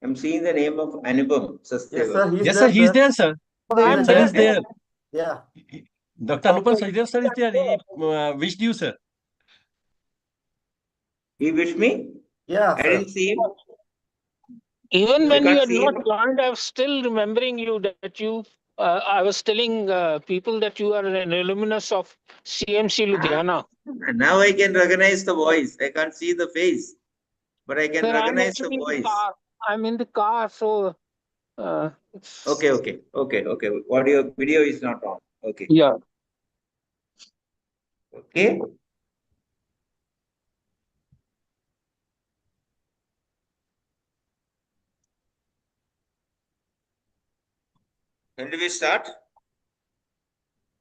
I'm seeing the name of Anupam Sastyaval. Yes, sir, he's there, sir. I'm Sir there. is there. Yeah. Dr. Anupam Sachdev, sir, is there. He wished you, sir. He wished me? Yeah, I sir. didn't see him. Even I when you can't had see not him. joined, I was still remembering you that you. I was telling people that you are an alumnus of CMC Ludhiana. Now I can recognize the voice. I can't see the face, but I can Sir, I'm recognize the actually in the voice. car. I'm in the car, so. Okay. Audio, video is not on. Okay. Yeah. Okay. When do we start?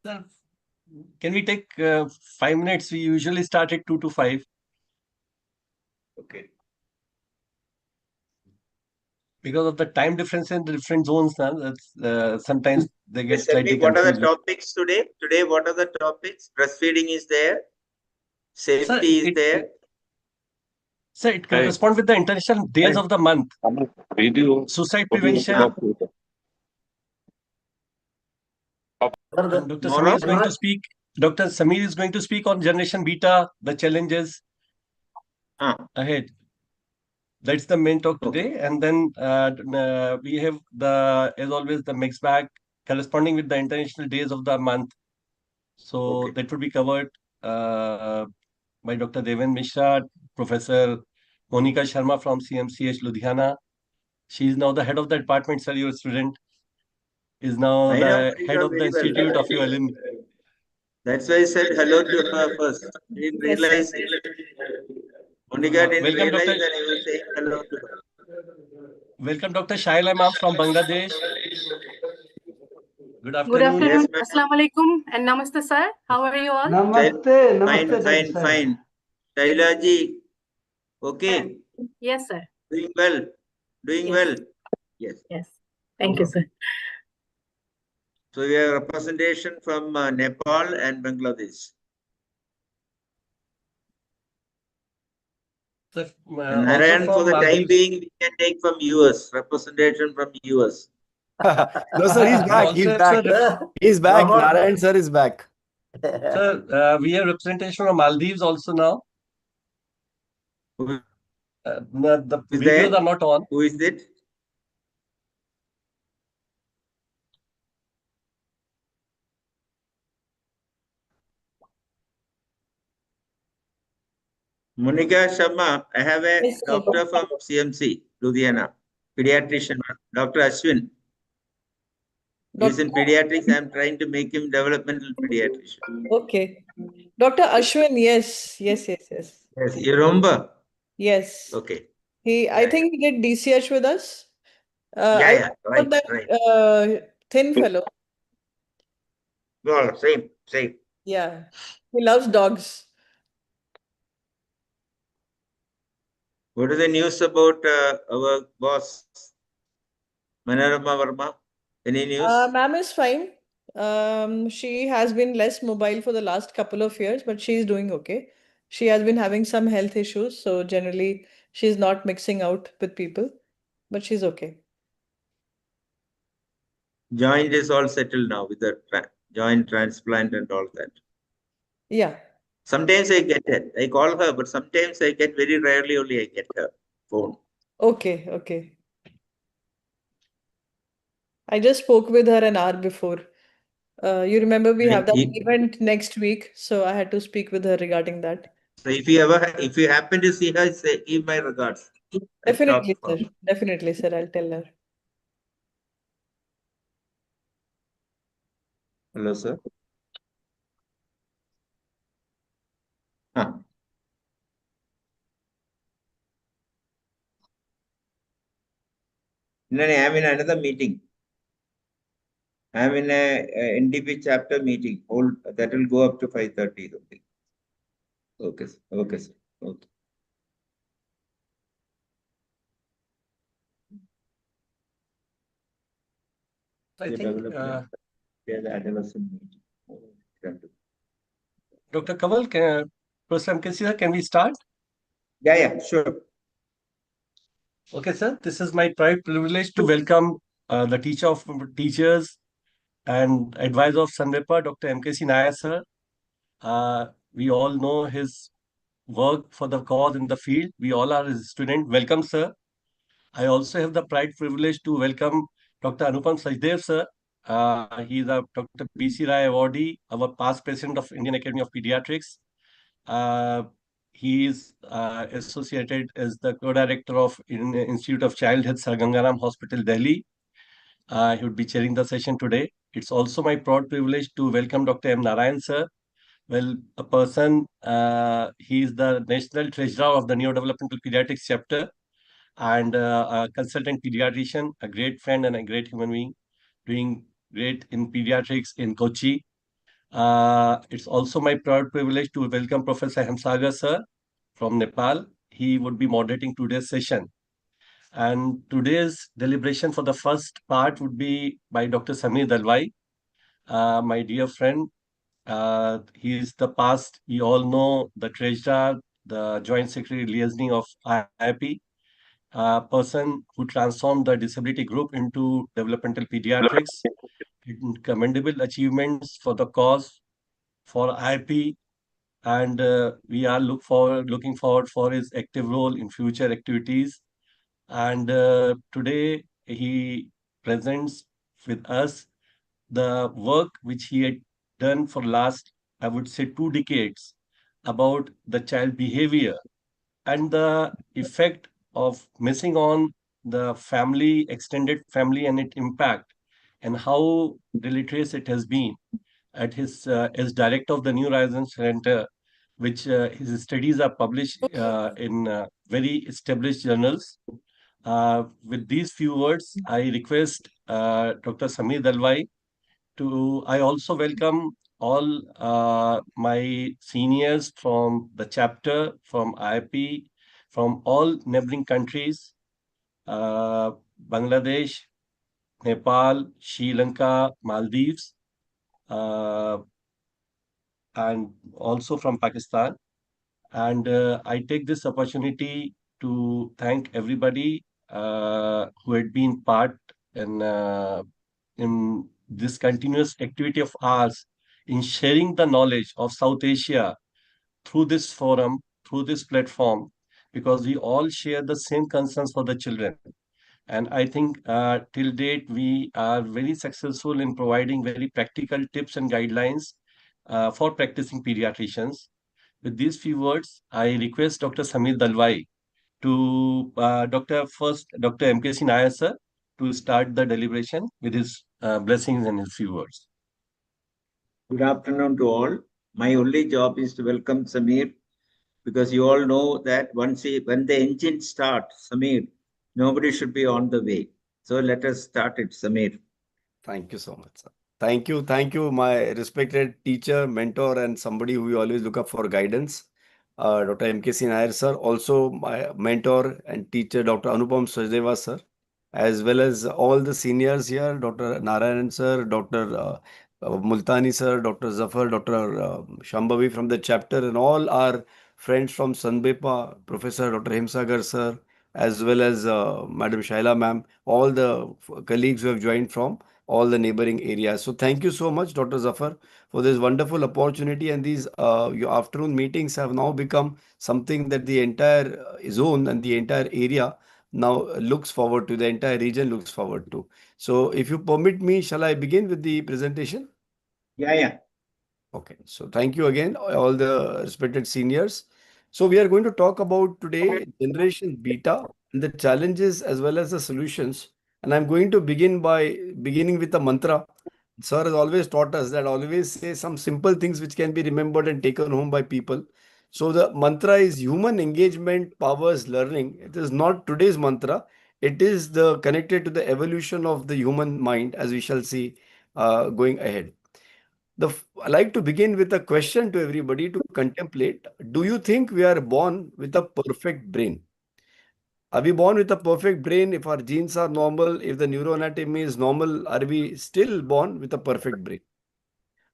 Sir, can we take 5 minutes? We usually start at 2 to 5. Okay. Because of the time difference in the different zones, that's, sometimes they get Yes, tell me, slightly what are the confused. topics today? Today, what are the topics? Breastfeeding is there. Sir, Safety is there. Sir, it corresponds with the international days of the month. Suicide prevention. And Dr. More Samir of? is going to speak. Dr. Samir is going to speak on Generation Beta, the challenges ahead. That's the main talk today. And then we have as always, the mixed bag corresponding with the international days of the month. So that would be covered by Dr. Deven Mishra, Professor Monica Sharma from CMCH Ludhiana. She is now the head of the department, sir. Your student is now I know the head of the very well. Institute of ULM. That's why I said hello to her first. I didn't realize it. Monica didn't Welcome, realize Dr. that I was saying hello to her. Welcome, Dr. Shaila Imam from Bangladesh. Good Good afternoon. afternoon. Yes, Assalamu alaikum and namaste, sir. How are you all? Fine. Shaila ji, okay. Yes, sir. Doing well. Doing Yes. well. Yes. Yes. Thank you, sir. So we have representation from Nepal and Bangladesh. Sir, And Narayan, for the time being, we can take from US, representation from US. No, sir, he's back. He's back. He's back. Narayan sir is back. Sir, we have representation from Maldives also now. The Is videos there? are not on. Who is it? Monica Sharma, I have a Yes, sir. doctor from CMC, Ludhiana, pediatrician, Dr. Ashwin. He's in pediatrics. I'm trying to make him developmental pediatrician. Okay. Dr. Ashwin, yes. Yes, you remember? Yes. Okay. I think he did DCH with us. Right. Thin fellow. Well, same. Yeah. He loves dogs. What is the news about our boss, Manorama Verma? Any news? Ma'am is fine. She has been less mobile for the last couple of years, but she's doing okay. She has been having some health issues, so generally she's not mixing out with people, but she's okay. Joint is all settled now with the joint transplant and all that. Yeah. Sometimes I get it. I call her, but sometimes I get very rarely only I get her phone. Okay. I just spoke with her an hour before. You remember we have that event next week, so I had to speak with her regarding that. So if you happen to see her, say give my regards. Definitely, sir. Definitely, sir. I'll tell her. Hello, sir. No, I'm in another meeting. I'm in a NDP chapter meeting. That will go up to 5:30. Okay, sir. Okay. I think the adolescent meeting. Dr. Kamal, Professor MK, can we start? Yeah, sure. Okay, sir. This is my pride privilege to welcome the teacher of teachers and advisor of Sanvepa, Dr. M.K.C. Nair, sir. We all know his work for the cause in the field. We all are his student. Welcome, sir. I also have the pride privilege to welcome Dr. Anupam Sachdev, sir. He is a Dr. B.C. Rai awardee, our past president of Indian Academy of Pediatrics. Uh, he is associated as the co-director of Institute of Child Health, Sir Gangaram Hospital, Delhi. He would be chairing the session today. It's also my proud privilege to welcome Dr. M. Narayan, sir. Well, a person, he is the National Treasurer of the Neurodevelopmental Pediatrics chapter and a consultant pediatrician, a great friend and a great human being, doing great in pediatrics in Kochi. It's also my proud privilege to welcome Professor Hemsagar sir from Nepal. He would be moderating today's session. And today's deliberation for the first part would be by Dr. Samir Dalwai, my dear friend. He is the past, you all know, the treasurer, the joint secretary liaison of IIP, a person who transformed the disability group into developmental pediatrics, commendable achievements for the cause, for IIP, and we are looking forward for his active role in future activities. And today he presents with us the work which he had done for last, I would say, 2 decades about the child behavior and the effect of missing on the family, extended family, and its impact, and how deleterious it has been. At his as director of the New Horizons Center, which his studies are published in very established journals. With these few words, I request Dr. Samir Dalwai to. I also welcome all my seniors from the chapter, from IIP, from all neighboring countries, Bangladesh, Nepal, Sri Lanka, Maldives, uh, and also from Pakistan. And I take this opportunity to thank everybody who had been part in this continuous activity of ours in sharing the knowledge of South Asia through this forum, through this platform, because we all share the same concerns for the children. And I think till date, we are very successful in providing very practical tips and guidelines for practicing pediatricians. With these few words, I request Dr. Samir Dalwai to Dr. M.K.C. Nair sir to start the deliberation with his blessings and his few words. Good afternoon to all. My only job is to welcome Samir, because you all know that when the engine starts, Samir, nobody should be on the way. So let us start it, Samir. Thank you so much, sir. Thank you, my respected teacher, mentor, and somebody who we always look up for guidance. Dr. M.K.C. Nair, sir. Also, my mentor and teacher, Dr. Anupam Sachdeva, sir. As well as all the seniors here, Dr. Narayan, sir, Dr. Multani, sir, Dr. Zafar, Dr. Shambhavi from the chapter, and all our friends from Sanbepa, Professor Dr. Hemsagar, sir, as well as Madam Shaila, ma'am, all the colleagues who have joined from all the neighboring areas. So thank you so much, Dr. Zafar, for this wonderful opportunity. And these your afternoon meetings have now become something that the entire zone and the entire area now looks forward to, the entire region looks forward to. So if you permit me, shall I begin with the presentation? Yeah. Okay, so thank you again, all the respected seniors. So we are going to talk about today Generation Beta and the challenges as well as the solutions. And I'm going to begin with a mantra. Sir has always taught us that always say some simple things which can be remembered and taken home by people. So the mantra is human engagement powers learning. It is not today's mantra. It is the connected to the evolution of the human mind, as we shall see going ahead. I like to begin with a question to everybody to contemplate. Do you think we are born with a perfect brain? Are we born with a perfect brain? If our genes are normal, if the neuroanatomy is normal, are we still born with a perfect brain?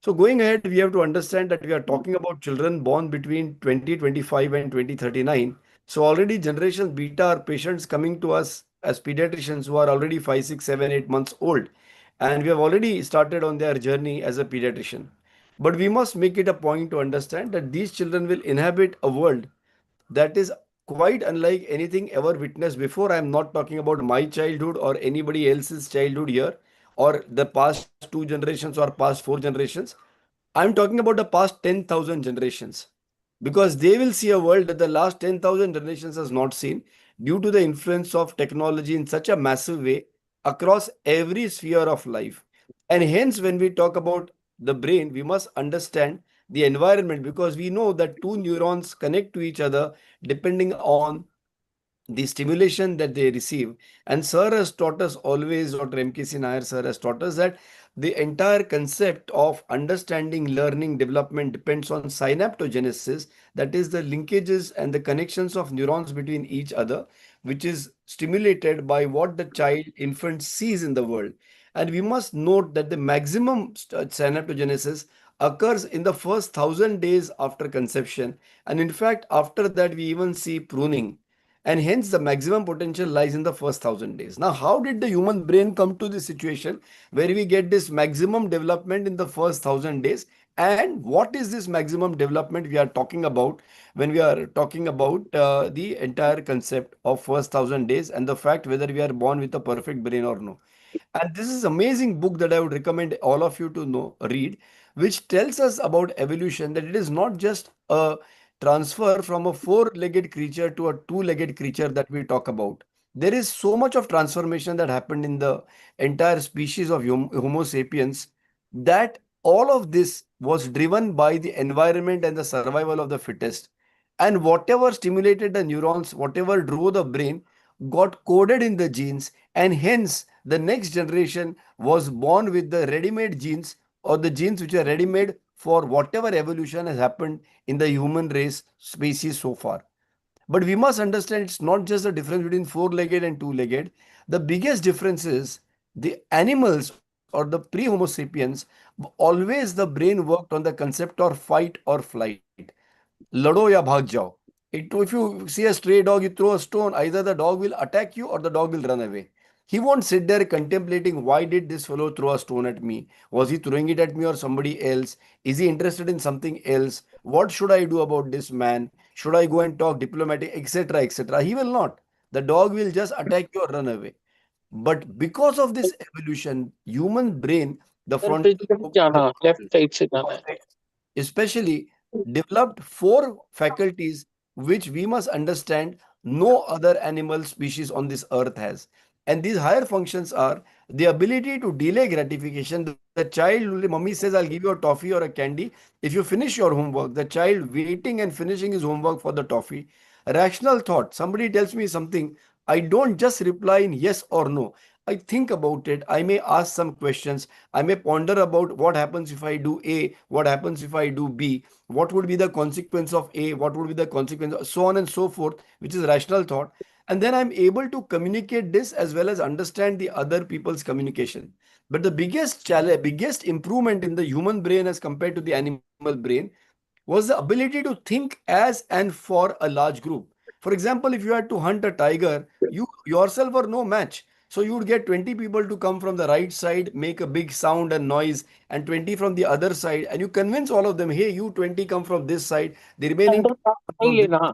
So going ahead, we have to understand that we are talking about children born between 2025 and 2039. So already generation beta are patients coming to us as pediatricians who are already 5, 6, 7, 8 months old. And we have already started on their journey as a pediatrician. But we must make it a point to understand that these children will inhabit a world that is quite unlike anything ever witnessed before. I am not talking about my childhood or anybody else's childhood here, or the past 2 generations or past 4 generations. I'm talking about the past 10,000 generations, because they will see a world that the last 10,000 generations has not seen due to the influence of technology in such a massive way across every sphere of life. And hence, when we talk about the brain, we must understand the environment, because we know that two neurons connect to each other depending on the stimulation that they receive. And sir has taught us always, Dr. MKC Nair sir has taught us that the entire concept of understanding learning development depends on synaptogenesis, that is the linkages and the connections of neurons between each other, which is stimulated by what the child infant sees in the world. And we must note that the maximum synaptogenesis occurs in the first 1,000 days after conception, and in fact after that we even see pruning, and hence the maximum potential lies in the first 1,000 days. Now, how did the human brain come to this situation where we get this maximum development in the first 1,000 days? And what is this maximum development we are talking about when we are talking about the entire concept of first 1,000 days and the fact whether we are born with a perfect brain or no? And this is amazing book that I would recommend all of you to know, read, which tells us about evolution, that it is not just a transfer from a four-legged creature to a two-legged creature that we talk about. There is so much of transformation that happened in the entire species of Homo sapiens, that all of this was driven by the environment and the survival of the fittest. And whatever stimulated the neurons, whatever drove the brain, got coded in the genes, and hence the next generation was born with the ready-made genes, or the genes which are ready-made for whatever evolution has happened in the human race species so far. But we must understand it's not just the difference between four-legged and two-legged. The biggest difference is the animals or the pre-Homo sapiens, always the brain worked on the concept of fight or flight. Lado ya bhag jao. If you see a stray dog, you throw a stone, either the dog will attack you or the dog will run away. He won't sit there contemplating, why did this fellow throw a stone at me? Was he throwing it at me or somebody else? Is he interested in something else? What should I do about this man? Should I go and talk diplomatic, etc., etc.? He will not. The dog will just attack you or run away. But because of this evolution, human brain, the Sir, frontal left side से जाना है. cortex, especially developed four faculties which we must understand no other animal species on this earth has. And these higher functions are the ability to delay gratification. The child, mommy says, I'll give you a toffee or a candy. If you finish your homework, the child waiting and finishing his homework for the toffee. Rational thought. Somebody tells me something, I don't just reply in yes or no. I think about it. I may ask some questions. I may ponder about what happens if I do A, what happens if I do B, what would be the consequence of A, what would be the consequence, so on and so forth, which is rational thought. And then I'm able to communicate this as well as understand the other people's communication. But the biggest challenge, biggest improvement in the human brain as compared to the animal brain was the ability to think as and for a large group. For example, if you had to hunt a tiger, you yourself are no match. So you would get 20 people to come from the right side, make a big sound and noise, and 20 from the other side, and you convince all of them, hey, you 20 come from this side, the remaining अंदर come नहीं from this. लेना.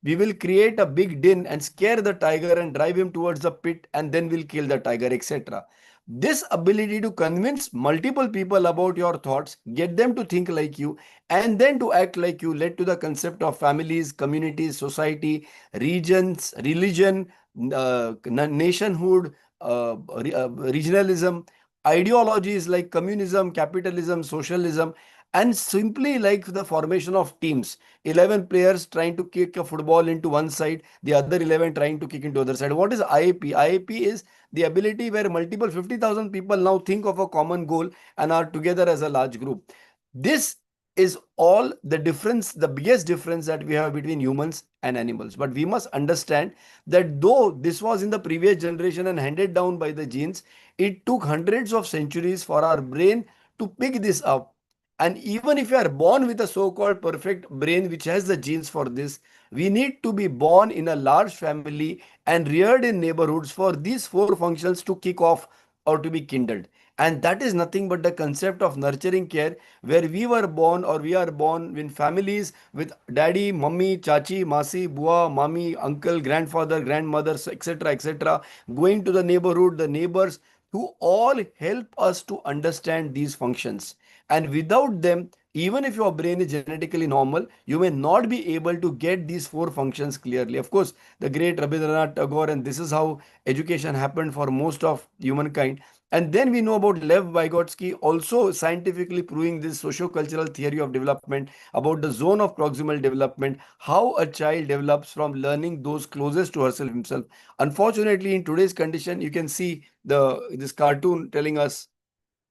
We will create a big din and scare the tiger and drive him towards the pit, and then we'll kill the tiger, etc. This ability to convince multiple people about your thoughts, get them to think like you, and then to act like you led to the concept of families, communities, society, regions, religion, nationhood, regionalism, ideologies like communism, capitalism, socialism, and simply like the formation of teams. 11 players trying to kick a football into one side, the other 11 trying to kick into other side. What is IAP? IAP is the ability where multiple 50,000 people now think of a common goal and are together as a large group. This is all the difference, the biggest difference that we have between humans and animals. But we must understand that though this was in the previous generation and handed down by the genes, it took hundreds of centuries for our brain to pick this up. And even if you are born with a so-called perfect brain which has the genes for this, we need to be born in a large family and reared in neighborhoods for these four functions to kick off or to be kindled. And that is nothing but the concept of nurturing care, where we were born or we are born in families with daddy, mummy, chachi, masi, bua, mami, uncle, grandfather, grandmother, etc., etc., going to the neighborhood, the neighbors, who all help us to understand these functions. And without them, even if your brain is genetically normal, you may not be able to get these four functions clearly. Of course, the great Rabindranath Tagore, and this is how education happened for most of humankind. And then we know about Lev Vygotsky also scientifically proving this socio-cultural theory of development about the zone of proximal development, how a child develops from learning those closest to herself himself. Unfortunately, in today's condition, you can see this cartoon telling us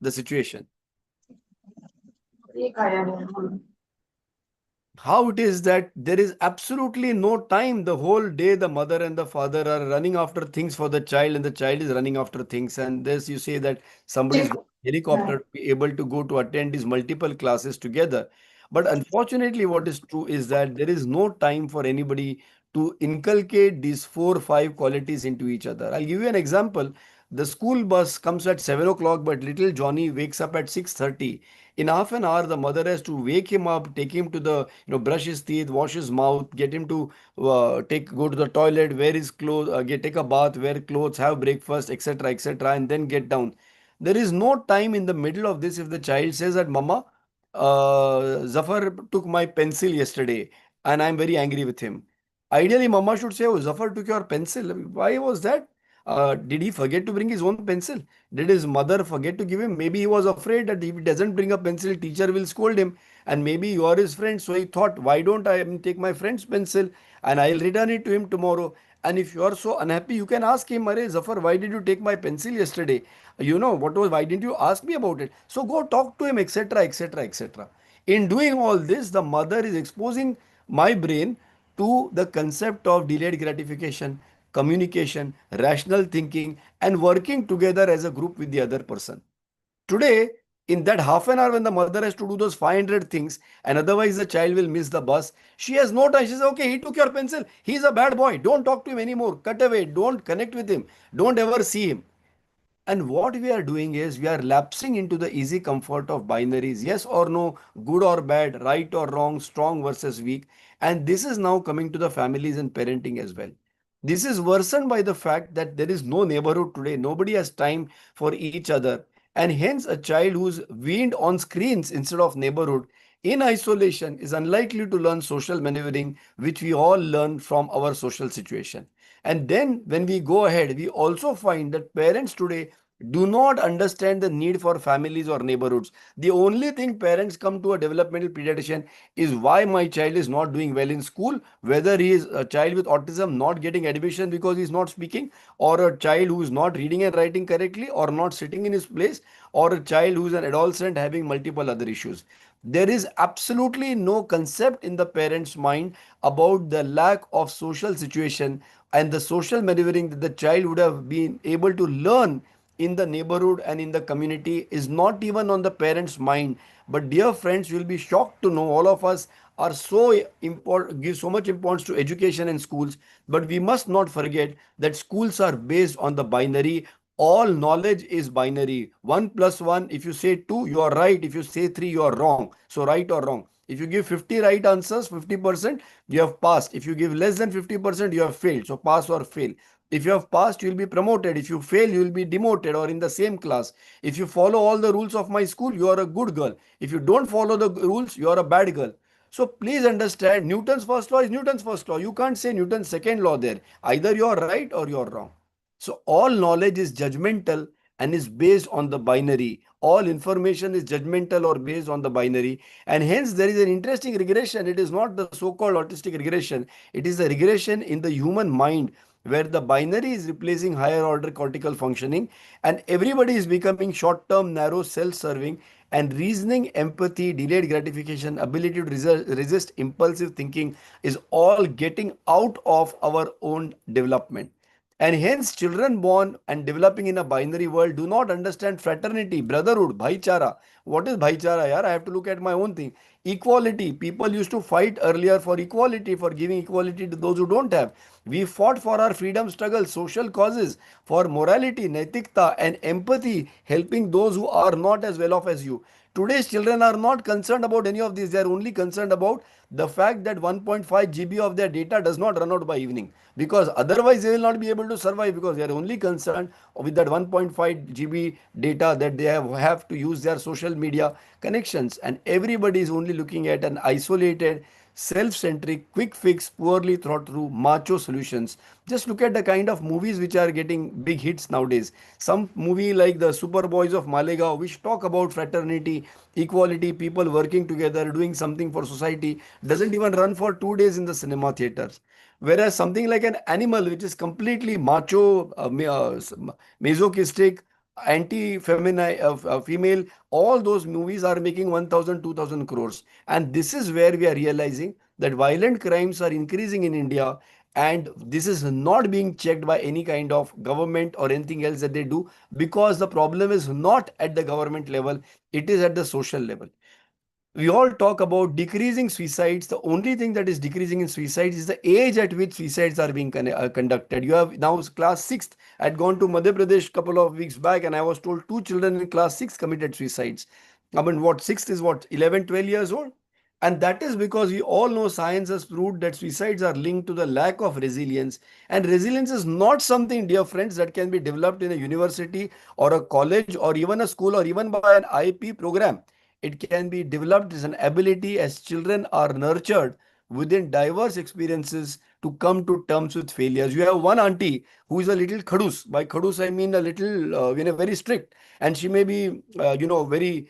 the situation. How it is that there is absolutely no time. The whole day the mother and the father are running after things for the child, and the child is running after things. And this, you say that somebody is helicopter to be able to go to attend these multiple classes together. But unfortunately, what is true is that there is no time for anybody to inculcate these 4 or 5 qualities into each other. I'll give you an example. The school bus comes at 7 o'clock, but little Johnny wakes up at 6:30. In half an hour, the mother has to wake him up, take him to the, brush his teeth, wash his mouth, get him to go to the toilet, wear his clothes, take a bath, wear clothes, have breakfast, etc., etc., and then get down. There is no time in the middle of this. If the child says that, Mama, Zafar took my pencil yesterday and I'm very angry with him. Ideally, Mama should say, oh, Zafar took your pencil. Why was that? Did he forget to bring his own pencil? Did his mother forget to give him? Maybe he was afraid that if he doesn't bring a pencil, teacher will scold him. And maybe you are his friend. So he thought, why don't I take my friend's pencil and I'll return it to him tomorrow. And if you are so unhappy, you can ask him, Arey Zafar, why did you take my pencil yesterday? Why didn't you ask me about it? So go talk to him, etc., etc., etc. In doing all this, the mother is exposing my brain to the concept of delayed gratification, communication, rational thinking, and working together as a group with the other person. Today, in that half an hour when the mother has to do those 500 things and otherwise the child will miss the bus, she has no time. She says, okay, he took your pencil. He's a bad boy. Don't talk to him anymore. Cut away. Don't connect with him. Don't ever see him. And what we are doing is we are lapsing into the easy comfort of binaries, yes or no, good or bad, right or wrong, strong versus weak. And this is now coming to the families and parenting as well. This is worsened by the fact that there is no neighborhood today. Nobody has time for each other. And hence, a child who's weaned on screens instead of neighborhood in isolation is unlikely to learn social maneuvering, which we all learn from our social situation. And then when we go ahead, we also find that parents today do not understand the need for families or neighborhoods. The only thing parents come to a developmental pediatrician is why my child is not doing well in school, whether he is a child with autism not getting admission because he is not speaking, or a child who is not reading and writing correctly, or not sitting in his place, or a child who is an adolescent having multiple other issues. There is absolutely no concept in the parent's mind about the lack of social situation and the social maneuvering that the child would have been able to learn in the neighborhood and in the community is not even on the parents' mind. But dear friends, you will be shocked to know all of us are so important, give so much importance to education and schools, but we must not forget that schools are based on the binary. All knowledge is binary. 1 plus 1, if you say 2, you are right. If you say 3, you are wrong. So right or wrong. If you give 50 right answers, 50%, you have passed. If you give less than 50%, you have failed. So pass or fail. If you have passed, you will be promoted. If you fail, you will be demoted or in the same class. If you follow all the rules of my school, you are a good girl. If you don't follow the rules, you are a bad girl. So please understand, Newton's first law is Newton's first law. You can't say Newton's second law there. Either you are right or you are wrong. So all knowledge is judgmental and is based on the binary. All information is judgmental or based on the binary. And hence there is an interesting regression. It is not the so-called autistic regression. It is the regression in the human mind where the binary is replacing higher order cortical functioning and everybody is becoming short-term, narrow, self-serving, and reasoning, empathy, delayed gratification, ability to resist impulsive thinking is all getting out of our own development. And hence, children born and developing in a binary world do not understand fraternity, brotherhood, bhaichara. What is bhaichara, yaar? I have to look at my own thing. Equality. People used to fight earlier for equality, for giving equality to those who don't have. We fought for our freedom struggle, social causes, for morality, naitikta, and empathy, helping those who are not as well off as you. Today's children are not concerned about any of this. They are only concerned about the fact that 1.5 GB of their data does not run out by evening, because otherwise they will not be able to survive, because they are only concerned with that 1.5 GB data that they have to use their social media connections. And everybody is only looking at an isolated, self-centric, quick fix, poorly thought through macho solutions. Just look at the kind of movies which are getting big hits nowadays. Some movie like the Super Boys of Malegaon, which talk about fraternity, equality, people working together, doing something for society, doesn't even run for 2 days in the cinema theaters. Whereas something like an Animal, which is completely macho, masochistic, anti-feminine, female, all those movies are making 1,000, 2,000 crores. And this is where we are realizing that violent crimes are increasing in India, and this is not being checked by any kind of government or anything else that they do, because the problem is not at the government level, it is at the social level. We all talk about decreasing suicides. The only thing that is decreasing in suicides is the age at which suicides are being conducted. You have now class 6th. I had gone to Madhya Pradesh a couple of weeks back, and I was told 2 children in class 6 committed suicides. I mean, what, 6th is what, 11, 12 years old? And that is because we all know science has proved that suicides are linked to the lack of resilience. And resilience is not something, dear friends, that can be developed in a university or a college or even a school or even by an IP program. It can be developed as an ability as children are nurtured within diverse experiences to come to terms with failures. You have one auntie who is a little khadus. By khadus, I mean a little, very strict. And she may be, very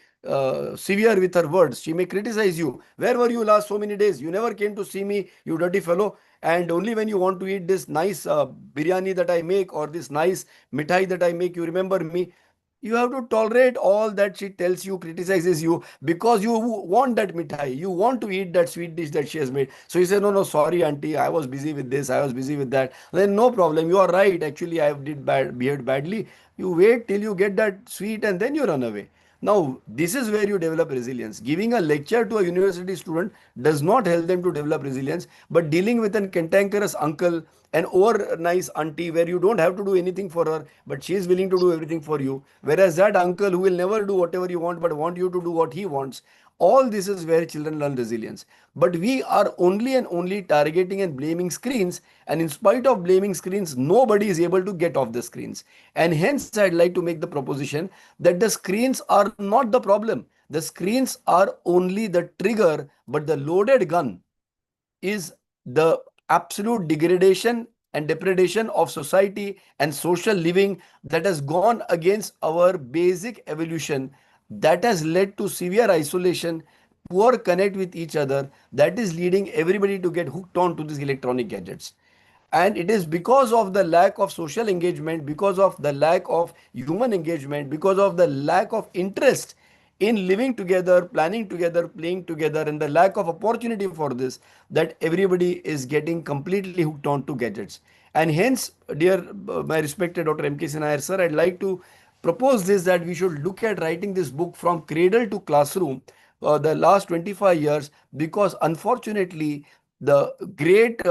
severe with her words. She may criticize you. Where were you last so many days? You never came to see me, you dirty fellow. And only when you want to eat this nice biryani that I make, or this nice mithai that I make, you remember me. You have to tolerate all that she tells you, criticizes you, because you want that mithai. You want to eat that sweet dish that she has made. So you say, no, sorry, auntie, I was busy with this, I was busy with that. Then no problem. You are right. Actually, I behaved badly. You wait till you get that sweet and then you run away. Now, this is where you develop resilience. Giving a lecture to a university student does not help them to develop resilience, but dealing with an cantankerous uncle, an over nice auntie where you don't have to do anything for her, but she is willing to do everything for you. Whereas that uncle who will never do whatever you want, but want you to do what he wants. All this is where children learn resilience. But we are only and only targeting and blaming screens. And in spite of blaming screens, nobody is able to get off the screens. And hence, I'd like to make the proposition that the screens are not the problem. The screens are only the trigger, but the loaded gun is the absolute degradation and depredation of society and social living that has gone against our basic evolution, that has led to severe isolation, poor connect with each other, that is leading everybody to get hooked on to these electronic gadgets. And it is because of the lack of social engagement, because of the lack of human engagement, because of the lack of interest in living together, planning together, playing together, and the lack of opportunity for this, that everybody is getting completely hooked on to gadgets. And hence, dear my respected Dr. M.K. Nair sir, I'd like to propose this, that we should look at writing this book from cradle to classroom the last 25 years, because unfortunately the great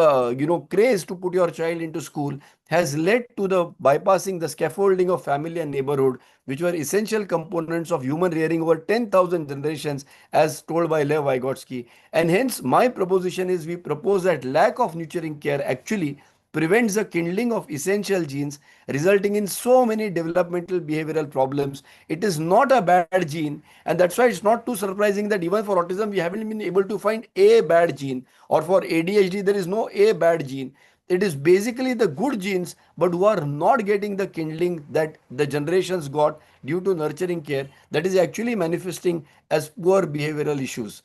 craze to put your child into school has led to the bypassing the scaffolding of family and neighborhood, which were essential components of human rearing over 10,000 generations, as told by Lev Vygotsky. And hence my proposition is, we propose that lack of nurturing care actually prevents the kindling of essential genes, resulting in so many developmental behavioral problems. It is not a bad gene, and that's why it's not too surprising that even for autism we haven't been able to find a bad gene, or for ADHD there is no a bad gene. It is basically the good genes, but who are not getting the kindling that the generations got due to nurturing care, that is actually manifesting as poor behavioral issues.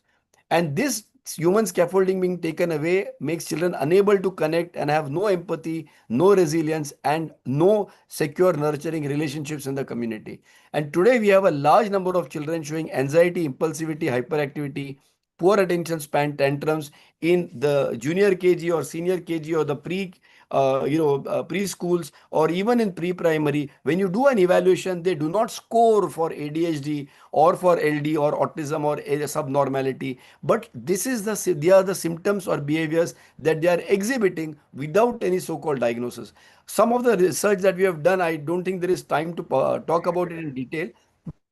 And this human scaffolding being taken away makes children unable to connect and have no empathy, no resilience, and no secure nurturing relationships in the community. And today we have a large number of children showing anxiety, impulsivity, hyperactivity, poor attention span, tantrums in the junior KG or senior KG or the pre preschools or even in pre-primary, when you do an evaluation, they do not score for ADHD or for LD or autism or a subnormality. But they are the symptoms or behaviors that they are exhibiting without any so-called diagnosis. Some of the research that we have done, I don't think there is time to talk about it in detail.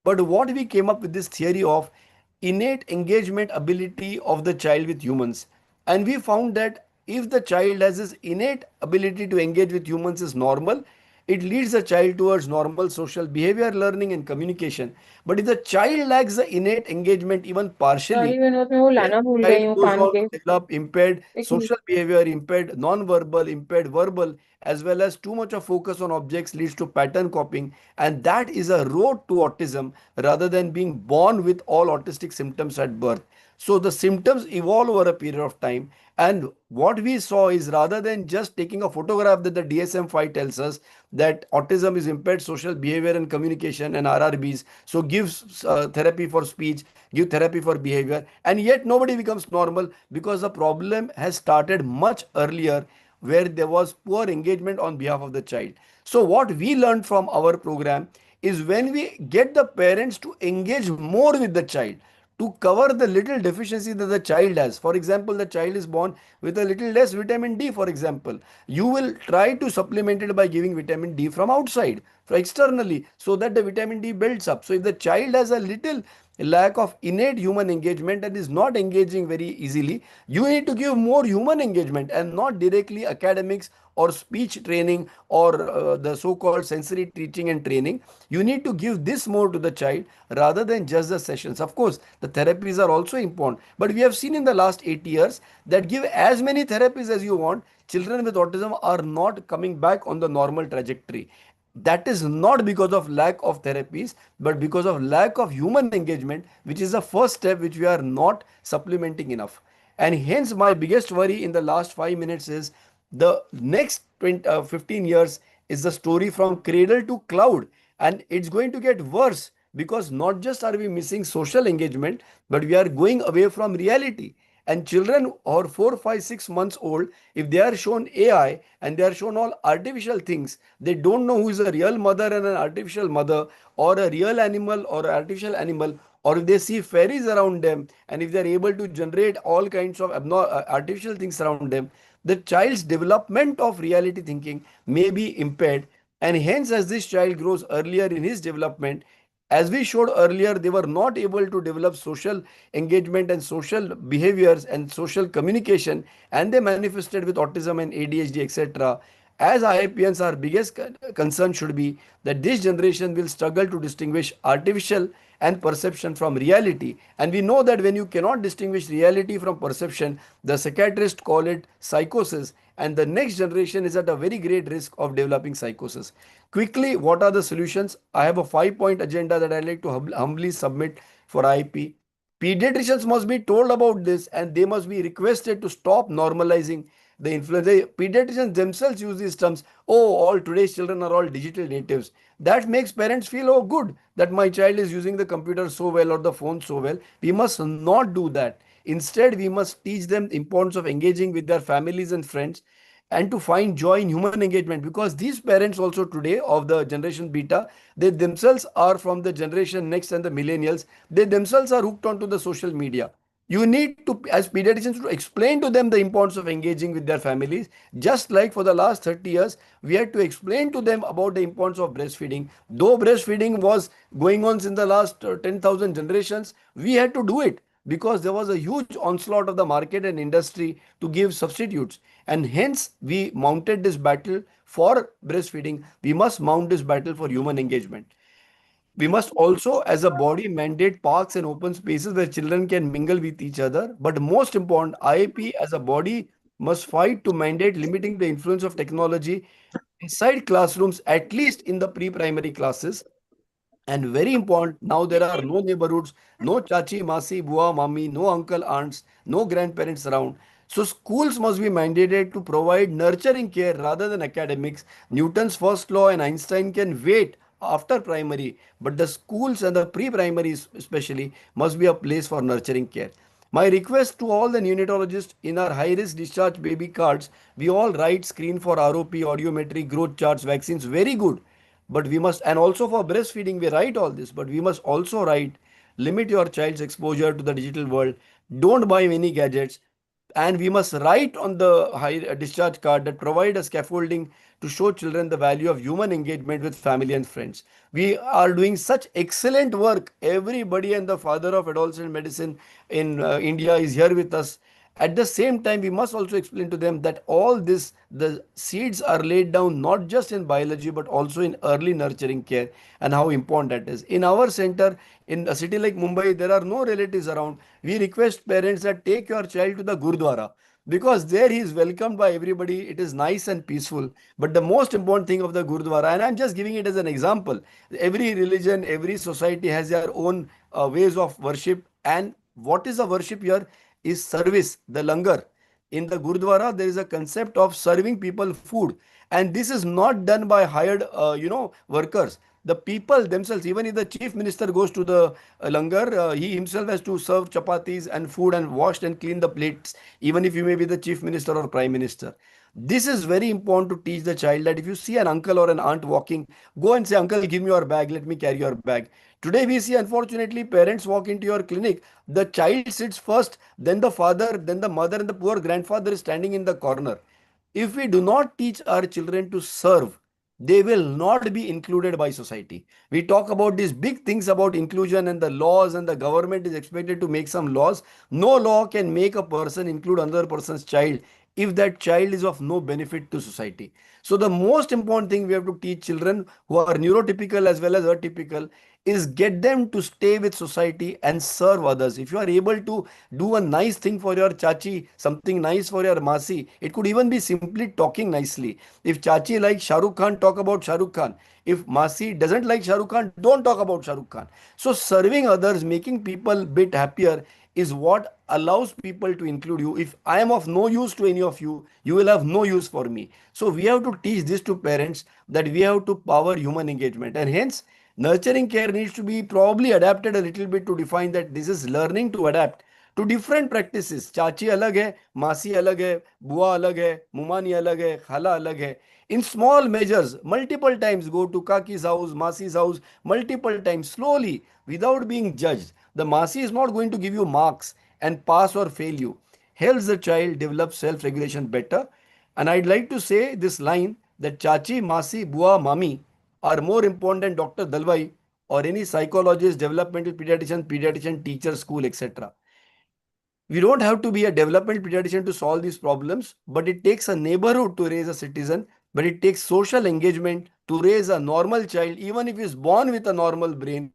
But what we came up with this theory of innate engagement ability of the child with humans. And we found that if the child has this innate ability to engage with humans is normal, it leads the child towards normal social behavior, learning, and communication. But if the child lacks the innate engagement even partially, sorry Vinod मैं वो then लाना भूल the गई child हूँ goes can't on के to develop impaired एक minute social behavior, impaired non-verbal, impaired verbal, as well as too much of focus on objects leads to pattern copying. And that is a road to autism rather than being born with all autistic symptoms at birth. So the symptoms evolve over a period of time. And what we saw is rather than just taking a photograph that the DSM-5 tells us that autism is impaired social behavior and communication and RRBs, so give therapy for speech, give therapy for behavior, and yet nobody becomes normal because the problem has started much earlier where there was poor engagement on behalf of the child. So what we learned from our program is when we get the parents to engage more with the child, to cover the little deficiency that the child has. For example, the child is born with a little less vitamin D, for example. You will try to supplement it by giving vitamin D from outside, from externally, so that the vitamin D builds up. So if the child has a little lack of innate human engagement and is not engaging very easily, you need to give more human engagement and not directly academics or speech training or the so-called sensory teaching and training. You need to give this more to the child rather than just the sessions. Of course, the therapies are also important, but we have seen in the last 8 years that give as many therapies as you want, children with autism are not coming back on the normal trajectory. That is not because of lack of therapies, but because of lack of human engagement, which is the first step which we are not supplementing enough. And hence my biggest worry in the last 5 minutes is the next 15 years is the story from cradle to cloud, and it's going to get worse because not just are we missing social engagement, but we are going away from reality. And children or 4, 5, 6 months old, if they are shown AI and they are shown all artificial things, they don't know who is a real mother and an artificial mother, or a real animal or an artificial animal, or if they see fairies around them, and if they are able to generate all kinds of artificial things around them, the child's development of reality thinking may be impaired. And hence, as this child grows earlier in his development, as we showed earlier, they were not able to develop social engagement and social behaviors and social communication, and they manifested with autism and ADHD, etc. As IIPNs, our biggest concern should be that this generation will struggle to distinguish artificial and perception from reality. And we know that when you cannot distinguish reality from perception, the psychiatrists call it psychosis, and the next generation is at a very great risk of developing psychosis. Quickly, what are the solutions? I have a 5-point agenda that I'd like to humbly submit for IIP. Pediatricians must be told about this and they must be requested to stop normalizing the influence. The pediatricians themselves use these terms. Oh, all today's children are all digital natives. That makes parents feel, oh, good that my child is using the computer so well or the phone so well. We must not do that. Instead, we must teach them the importance of engaging with their families and friends and to find joy in human engagement, because these parents also today of the generation beta, they themselves are from the generation next and the millennials. They themselves are hooked onto the social media. You need to, as pediatricians, to explain to them the importance of engaging with their families, just like for the last 30 years we had to explain to them about the importance of breastfeeding. Though breastfeeding was going on in the last 10,000 generations, we had to do it because there was a huge onslaught of the market and industry to give substitutes. And hence, we mounted this battle for breastfeeding. We must mount this battle for human engagement. We must also, as a body, mandate parks and open spaces where children can mingle with each other. But most important, IAP as a body must fight to mandate limiting the influence of technology inside classrooms, at least in the pre-primary classes. And very important, now there are no neighborhoods, no chachi, masi, bua, mami, no uncle, aunts, no grandparents around. So schools must be mandated to provide nurturing care rather than academics. Newton's first law and Einstein can wait after primary, but the schools and the pre-primaries especially must be a place for nurturing care. My request to all the neonatologists in our high-risk discharge baby cards, we all write screen for ROP, audiometry, growth charts, vaccines, very good. But we must, and also for breastfeeding, we write all this, but we must also write, limit your child's exposure to the digital world, don't buy many gadgets, and we must write on the high discharge card that provide a scaffolding to show children the value of human engagement with family and friends. We are doing such excellent work. Everybody and the father of adolescent medicine in India is here with us. At the same time, we must also explain to them that all this, the seeds are laid down not just in biology but also in early nurturing care, and how important that is. In our center, in a city like Mumbai, there are no relatives around. We request parents that take your child to the Gurdwara, because there he is welcomed by everybody. It is nice and peaceful. But the most important thing of the Gurdwara, and I'm just giving it as an example, every religion, every society has their own ways of worship. And what is the worship here is service, the langar. In the Gurdwara, there is a concept of serving people food. And this is not done by hired, workers. The people themselves, even if the chief minister goes to the langar, he himself has to serve chapatis and food and wash and clean the plates, even if you may be the chief minister or prime minister. This is very important to teach the child that if you see an uncle or an aunt walking, go and say, "Uncle, give me your bag, let me carry your bag." Today we see, unfortunately, parents walk into your clinic, the child sits first, then the father, then the mother, and the poor grandfather is standing in the corner. If we do not teach our children to serve, they will not be included by society. We talk about these big things about inclusion and the laws, and the government is expected to make some laws. No law can make a person include another person's child if that child is of no benefit to society. So the most important thing we have to teach children who are neurotypical as well as atypical is get them to stay with society and serve others. If you are able to do a nice thing for your chachi, something nice for your masi, it could even be simply talking nicely. If chachi likes Shah Rukh Khan, talk about Shah Rukh Khan. If masi doesn't like Shah Rukh Khan, don't talk about Shah Rukh Khan. So serving others, making people bit happier is what allows people to include you. If I am of no use to any of you, you will have no use for me. So we have to teach this to parents, that we have to power human engagement, and hence nurturing care needs to be probably adapted a little bit to define that this is learning to adapt to different practices. Chachi alag hai, masi alag hai, bua alag hai, mumani alag hai, khala alag hai. In small measures, multiple times go to kaki's house, masi's house, multiple times, slowly, without being judged. The masi is not going to give you marks and pass or fail you. Helps the child develop self-regulation better. And I'd like to say this line that chachi, masi, bua, mami are more important than Dr. Dalwai or any psychologist, developmental pediatrician, teacher, school, etc. We don't have to be a developmental pediatrician to solve these problems, but it takes a neighborhood to raise a citizen, but it takes social engagement to raise a normal child, even if he's born with a normal brain.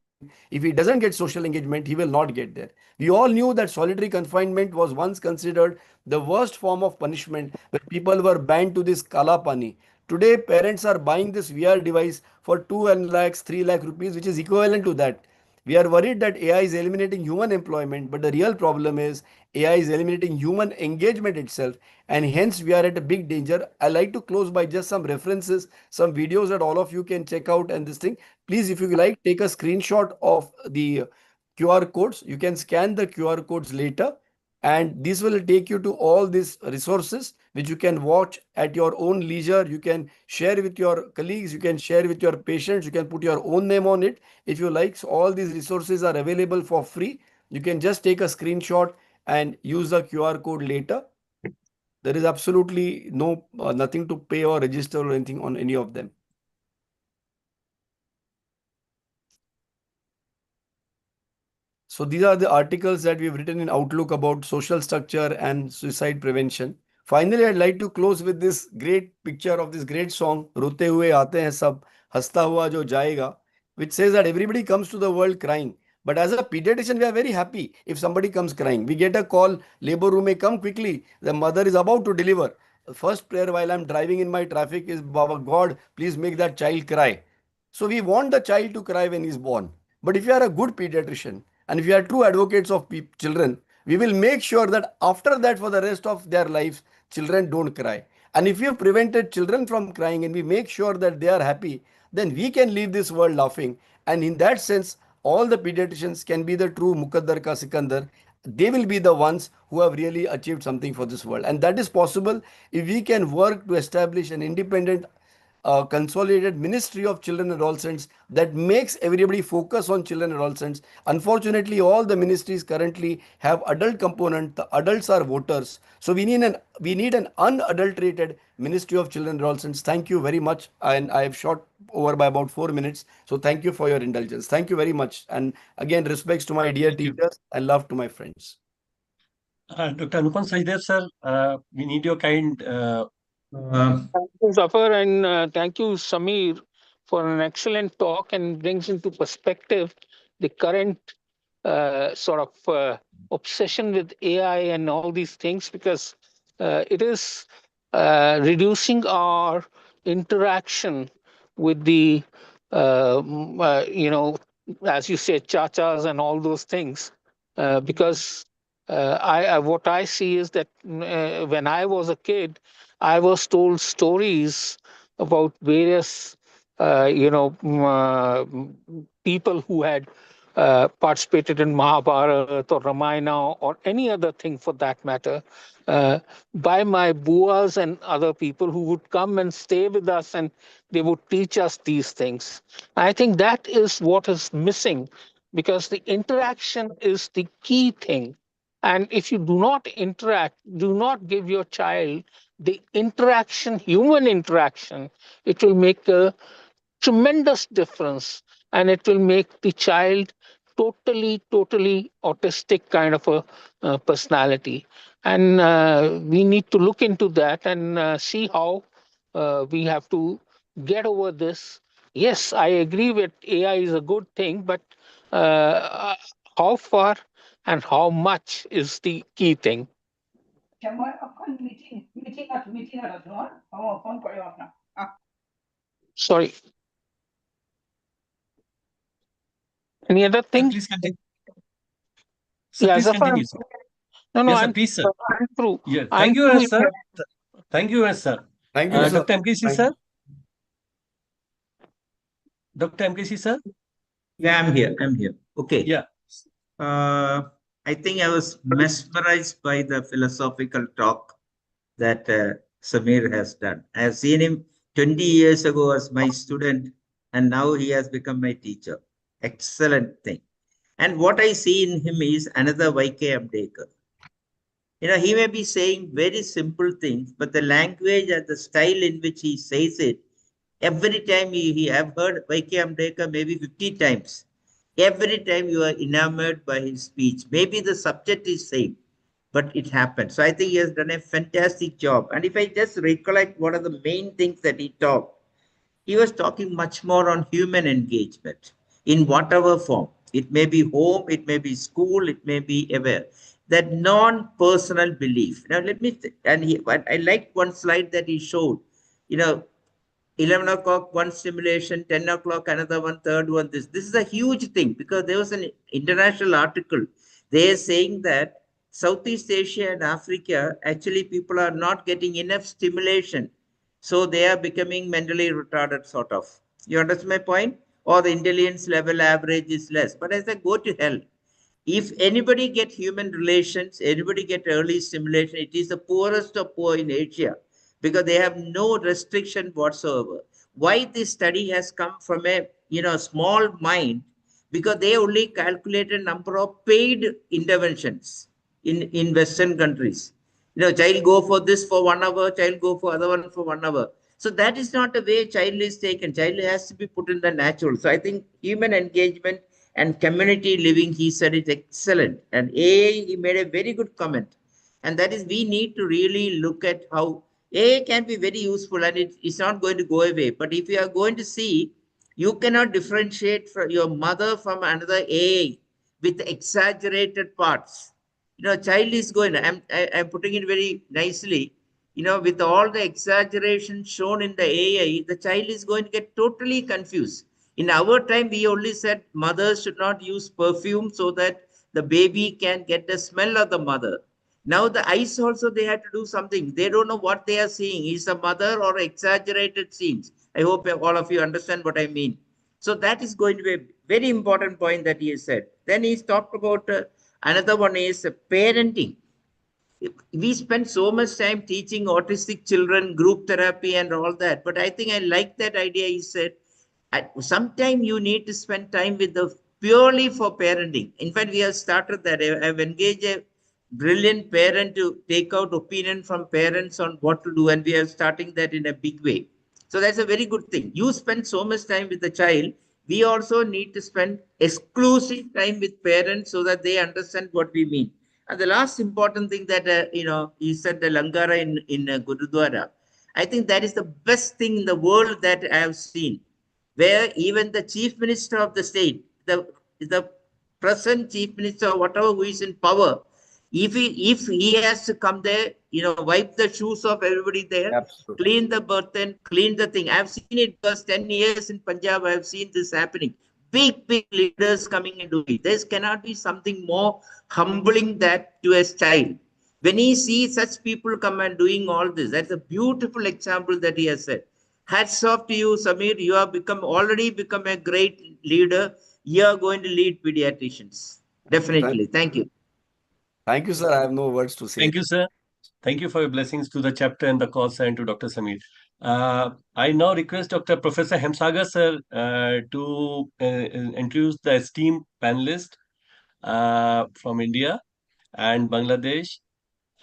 If he doesn't get social engagement, he will not get there. We all knew that solitary confinement was once considered the worst form of punishment, where people were banned to this kala pani. Today, parents are buying this VR device for 2 lakhs, 3 lakh rupees, which is equivalent to that. We are worried that AI is eliminating human employment, but the real problem is AI is eliminating human engagement itself, and hence we are at a big danger. I like to close by just some references, some videos that all of you can check out, and this thing. Please, if you like, take a screenshot of the QR codes. You can scan the QR codes later, and this will take you to all these resources which you can watch at your own leisure. You can share with your colleagues, you can share with your patients, you can put your own name on it if you like. So all these resources are available for free. You can just take a screenshot and use the QR code later. There is absolutely nothing to pay or register or anything on any of them. So these are the articles that we've written in Outlook about social structure and suicide prevention. Finally, I'd like to close with this great picture of this great song, Rote Hue Aate Hain Sab, Hasta Hua Jo Jayega, which says that everybody comes to the world crying. But as a pediatrician, we are very happy if somebody comes crying. We get a call, labor room may come quickly. The mother is about to deliver. The first prayer while I'm driving in my traffic is, Baba God, please make that child cry. So we want the child to cry when he's born. But if you are a good pediatrician, and if we are true advocates of children, we will make sure that after that, for the rest of their lives, children don't cry. And if we have prevented children from crying and we make sure that they are happy, then we can leave this world laughing. And in that sense, all the pediatricians can be the true Mukaddar ka Sikandar they will be the ones who have really achieved something for this world. And that is possible if we can work to establish an independent consolidated ministry of children and adolescents that makes everybody focus on children and adolescents. Unfortunately, all the ministries currently have adult component. The adults are voters. So we need an unadulterated ministry of children and adolescents. Thank you very much. And I have shot over by about 4 minutes. So thank you for your indulgence. Thank you very much. And again, respects to my dear teachers and love to my friends. Dr. Anupam Sachdev, sir, we need your kind. Thank you, Zafar, and thank you, Samir, for an excellent talk and brings into perspective the current sort of obsession with AI and all these things, because it is reducing our interaction with the, as you say, chachas and all those things, because what I see is that when I was a kid, I was told stories about various, people who had participated in Mahabharata or Ramayana or any other thing for that matter, by my buas and other people who would come and stay with us, and they would teach us these things. I think that is what is missing, because the interaction is the key thing. And if you do not interact, do not give your child the interaction, human interaction, it will make a tremendous difference, and it will make the child totally autistic kind of a personality. And we need to look into that and see how we have to get over this. Yes, I agree with AI is a good thing, but how far and how much is the key thing. Sorry. Any other thing? Please continue. Sir, Yeah, please Zafar. continue, sir. No, Yes, sir, I'm please, sir. I'm through. Yeah, I'm thank you, through sir. here. Thank you, sir. Thank you, sir. Dr. MKC, Thank sir. you. Dr. MKC, sir. Yeah, I'm here. I'm here. Okay. Yeah. I think I was mesmerized by the philosophical talk that Samir has done. I have seen him 20 years ago as my student, and now he has become my teacher. Excellent thing. And what I see in him is another Y.K. Ambedkar. He may be saying very simple things, but the language and the style in which he says it, every time he have heard Y.K. Ambedkar maybe 50 times. Every time you are enamored by his speech. Maybe the subject is same, but it happened. So I think he has done a fantastic job. And if I just recollect what are the main things that he talked, he was talking much more on human engagement in whatever form. It may be home, it may be school, it may be aware. That non-personal belief. Now let me, I liked one slide that he showed, 11 o'clock, one stimulation, 10 o'clock, another one, third one, this. This is a huge thing because there was an international article. They are saying that Southeast Asia and Africa, actually people are not getting enough stimulation. So they are becoming mentally retarded, sort of. You understand my point? Or the intelligence level average is less. But as I go to hell, if anybody get human relations, anybody get early stimulation, it is the poorest of poor in Asia because they have no restriction whatsoever. Why this study has come from a small mind? Because they only calculated number of paid interventions in Western countries. Child go for this for 1 hour, child go for other one for 1 hour. So that is not the way child is taken. Child has to be put in the natural. So I think human engagement and community living, he said, is excellent. And AA, he made a very good comment. And that is, we need to really look at how AA can be very useful and it's not going to go away. But if you are going to see, you cannot differentiate from your mother from another AA with exaggerated parts. Child is going, I'm putting it very nicely, with all the exaggeration shown in the AI, the child is going to get totally confused. In our time, we only said mothers should not use perfume so that the baby can get the smell of the mother. Now the eyes also, they have to do something. They don't know what they are seeing. Is a mother or exaggerated scenes? I hope all of you understand what I mean. So that is going to be a very important point that he has said. Then he's talked about Another one is parenting. We spend so much time teaching autistic children, group therapy and all that. But I think I like that idea he said. Sometime you need to spend time with the purely for parenting. In fact, we have started that. I've engaged a brilliant parent to take out opinion from parents on what to do. And we are starting that in a big way. So that's a very good thing. You spend so much time with the child. We also need to spend exclusive time with parents so that they understand what we mean. And the last important thing that, you said the Langara in Gurudwara, I think that is the best thing in the world that I have seen, where even the chief minister of the state, the present chief minister, whatever who is in power, if he has to come there, wipe the shoes of everybody there, Absolutely. clean the burden, clean the thing. I've seen it because 10 years in Punjab, I've seen this happening. Big leaders coming and doing it. There cannot be something more humbling that to a child. When he sees such people come and doing all this, that's a beautiful example that he has said. Hats off to you, Samir. You have already become a great leader. You are going to lead pediatricians. Definitely. Thank you. Thank you, sir. I have no words to say. Thank you, sir. Thank you for your blessings to the chapter and the cause and to Dr. Samir. I now request Dr. Professor Hemsagar sir to introduce the esteemed panelist from India and Bangladesh.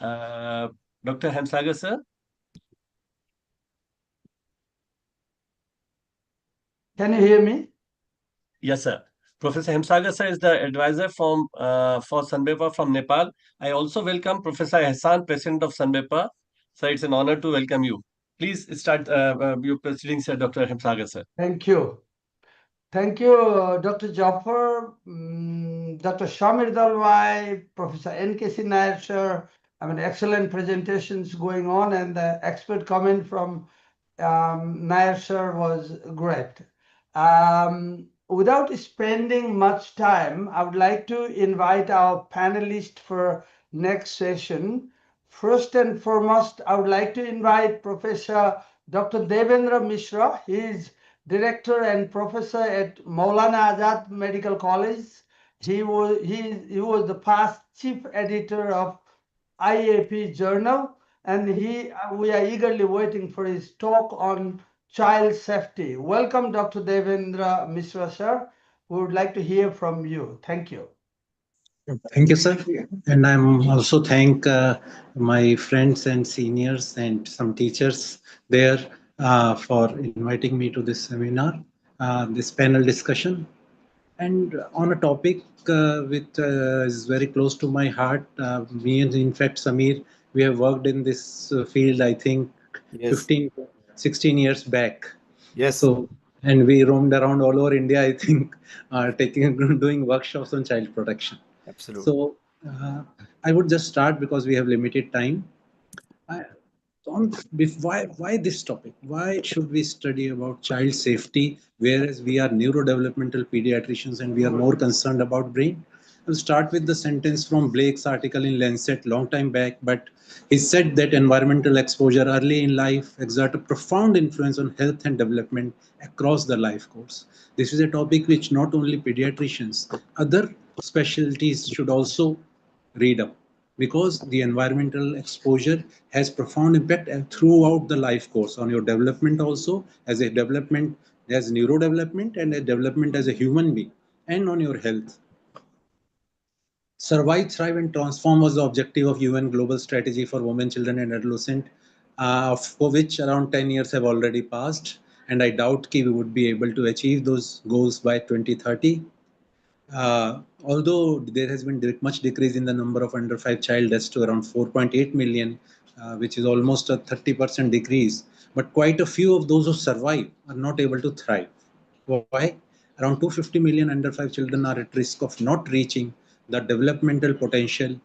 Dr. Hemsagar sir. Can you hear me? Yes, sir. Professor Hemsagar sir is the advisor for Sanbepa from Nepal. I also welcome Professor Hassan, President of Sanbepa. Sir, it's an honor to welcome you. Please start your proceedings, sir, Dr. Hemsagar sir. Thank you. Thank you, Dr. Jaffer, Dr. Shamir Dalwai, Professor N.K.C. Nair, sir. I mean, excellent presentations going on, and the expert comment from Nair, sir, was great. Without spending much time, I would like to invite our panelists for next session. First and foremost, I would like to invite Professor Dr. Devendra Mishra. He is Director and Professor at Maulana Azad Medical College. He was the past Chief Editor of IAP Journal, and we are eagerly waiting for his talk on child safety. Welcome, Dr. Devendra Mishra, sir. We would like to hear from you. Thank you. Thank you, sir. And I'm also thank my friends and seniors and some teachers there for inviting me to this seminar, this panel discussion. And on a topic which is very close to my heart, me and in fact Samir, we have worked in this field, I think, Yes. 16 years back. Yes. So, and we roamed around all over India, I think, doing workshops on child protection. Absolutely. So I would just start because we have limited time. Why this topic? Why should we study about child safety, whereas we are neurodevelopmental pediatricians and we are more concerned about brain? I'll start with the sentence from Blake's article in Lancet long time back, but he said that environmental exposure early in life exert a profound influence on health and development across the life course. This is a topic which not only pediatricians, other specialties should also read up, because the environmental exposure has profound impact throughout the life course on your development, also as a development, as neurodevelopment and a development as a human being, and on your health. Survive, Thrive and Transform was the objective of UN Global Strategy for Women, Children and Adolescents, for which around 10 years have already passed, and I doubt we would be able to achieve those goals by 2030. Although there has been much decrease in the number of under 5 child deaths to around 4.8 million, which is almost a 30% decrease, but quite a few of those who survive are not able to thrive. Why? Around 250 million under 5 children are at risk of not reaching the developmental potential,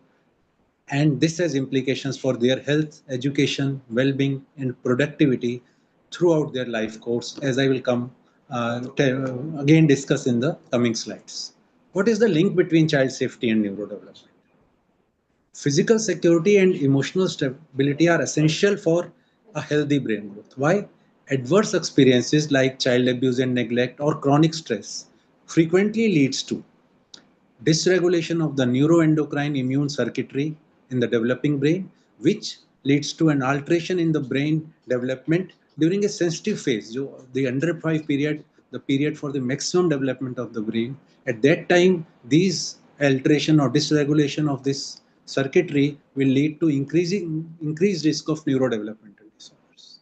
and this has implications for their health, education, well-being and productivity throughout their life course, as I will come again discuss in the coming slides. What is the link between child safety and neurodevelopment? Physical security and emotional stability are essential for a healthy brain growth. Why? Adverse experiences like child abuse and neglect or chronic stress frequently leads to dysregulation of the neuroendocrine immune circuitry in the developing brain, which leads to an alteration in the brain development during a sensitive phase, the under 5 period, the period for the maximum development of the brain. At that time, these alteration or dysregulation of this circuitry will lead to increased risk of neurodevelopmental disorders.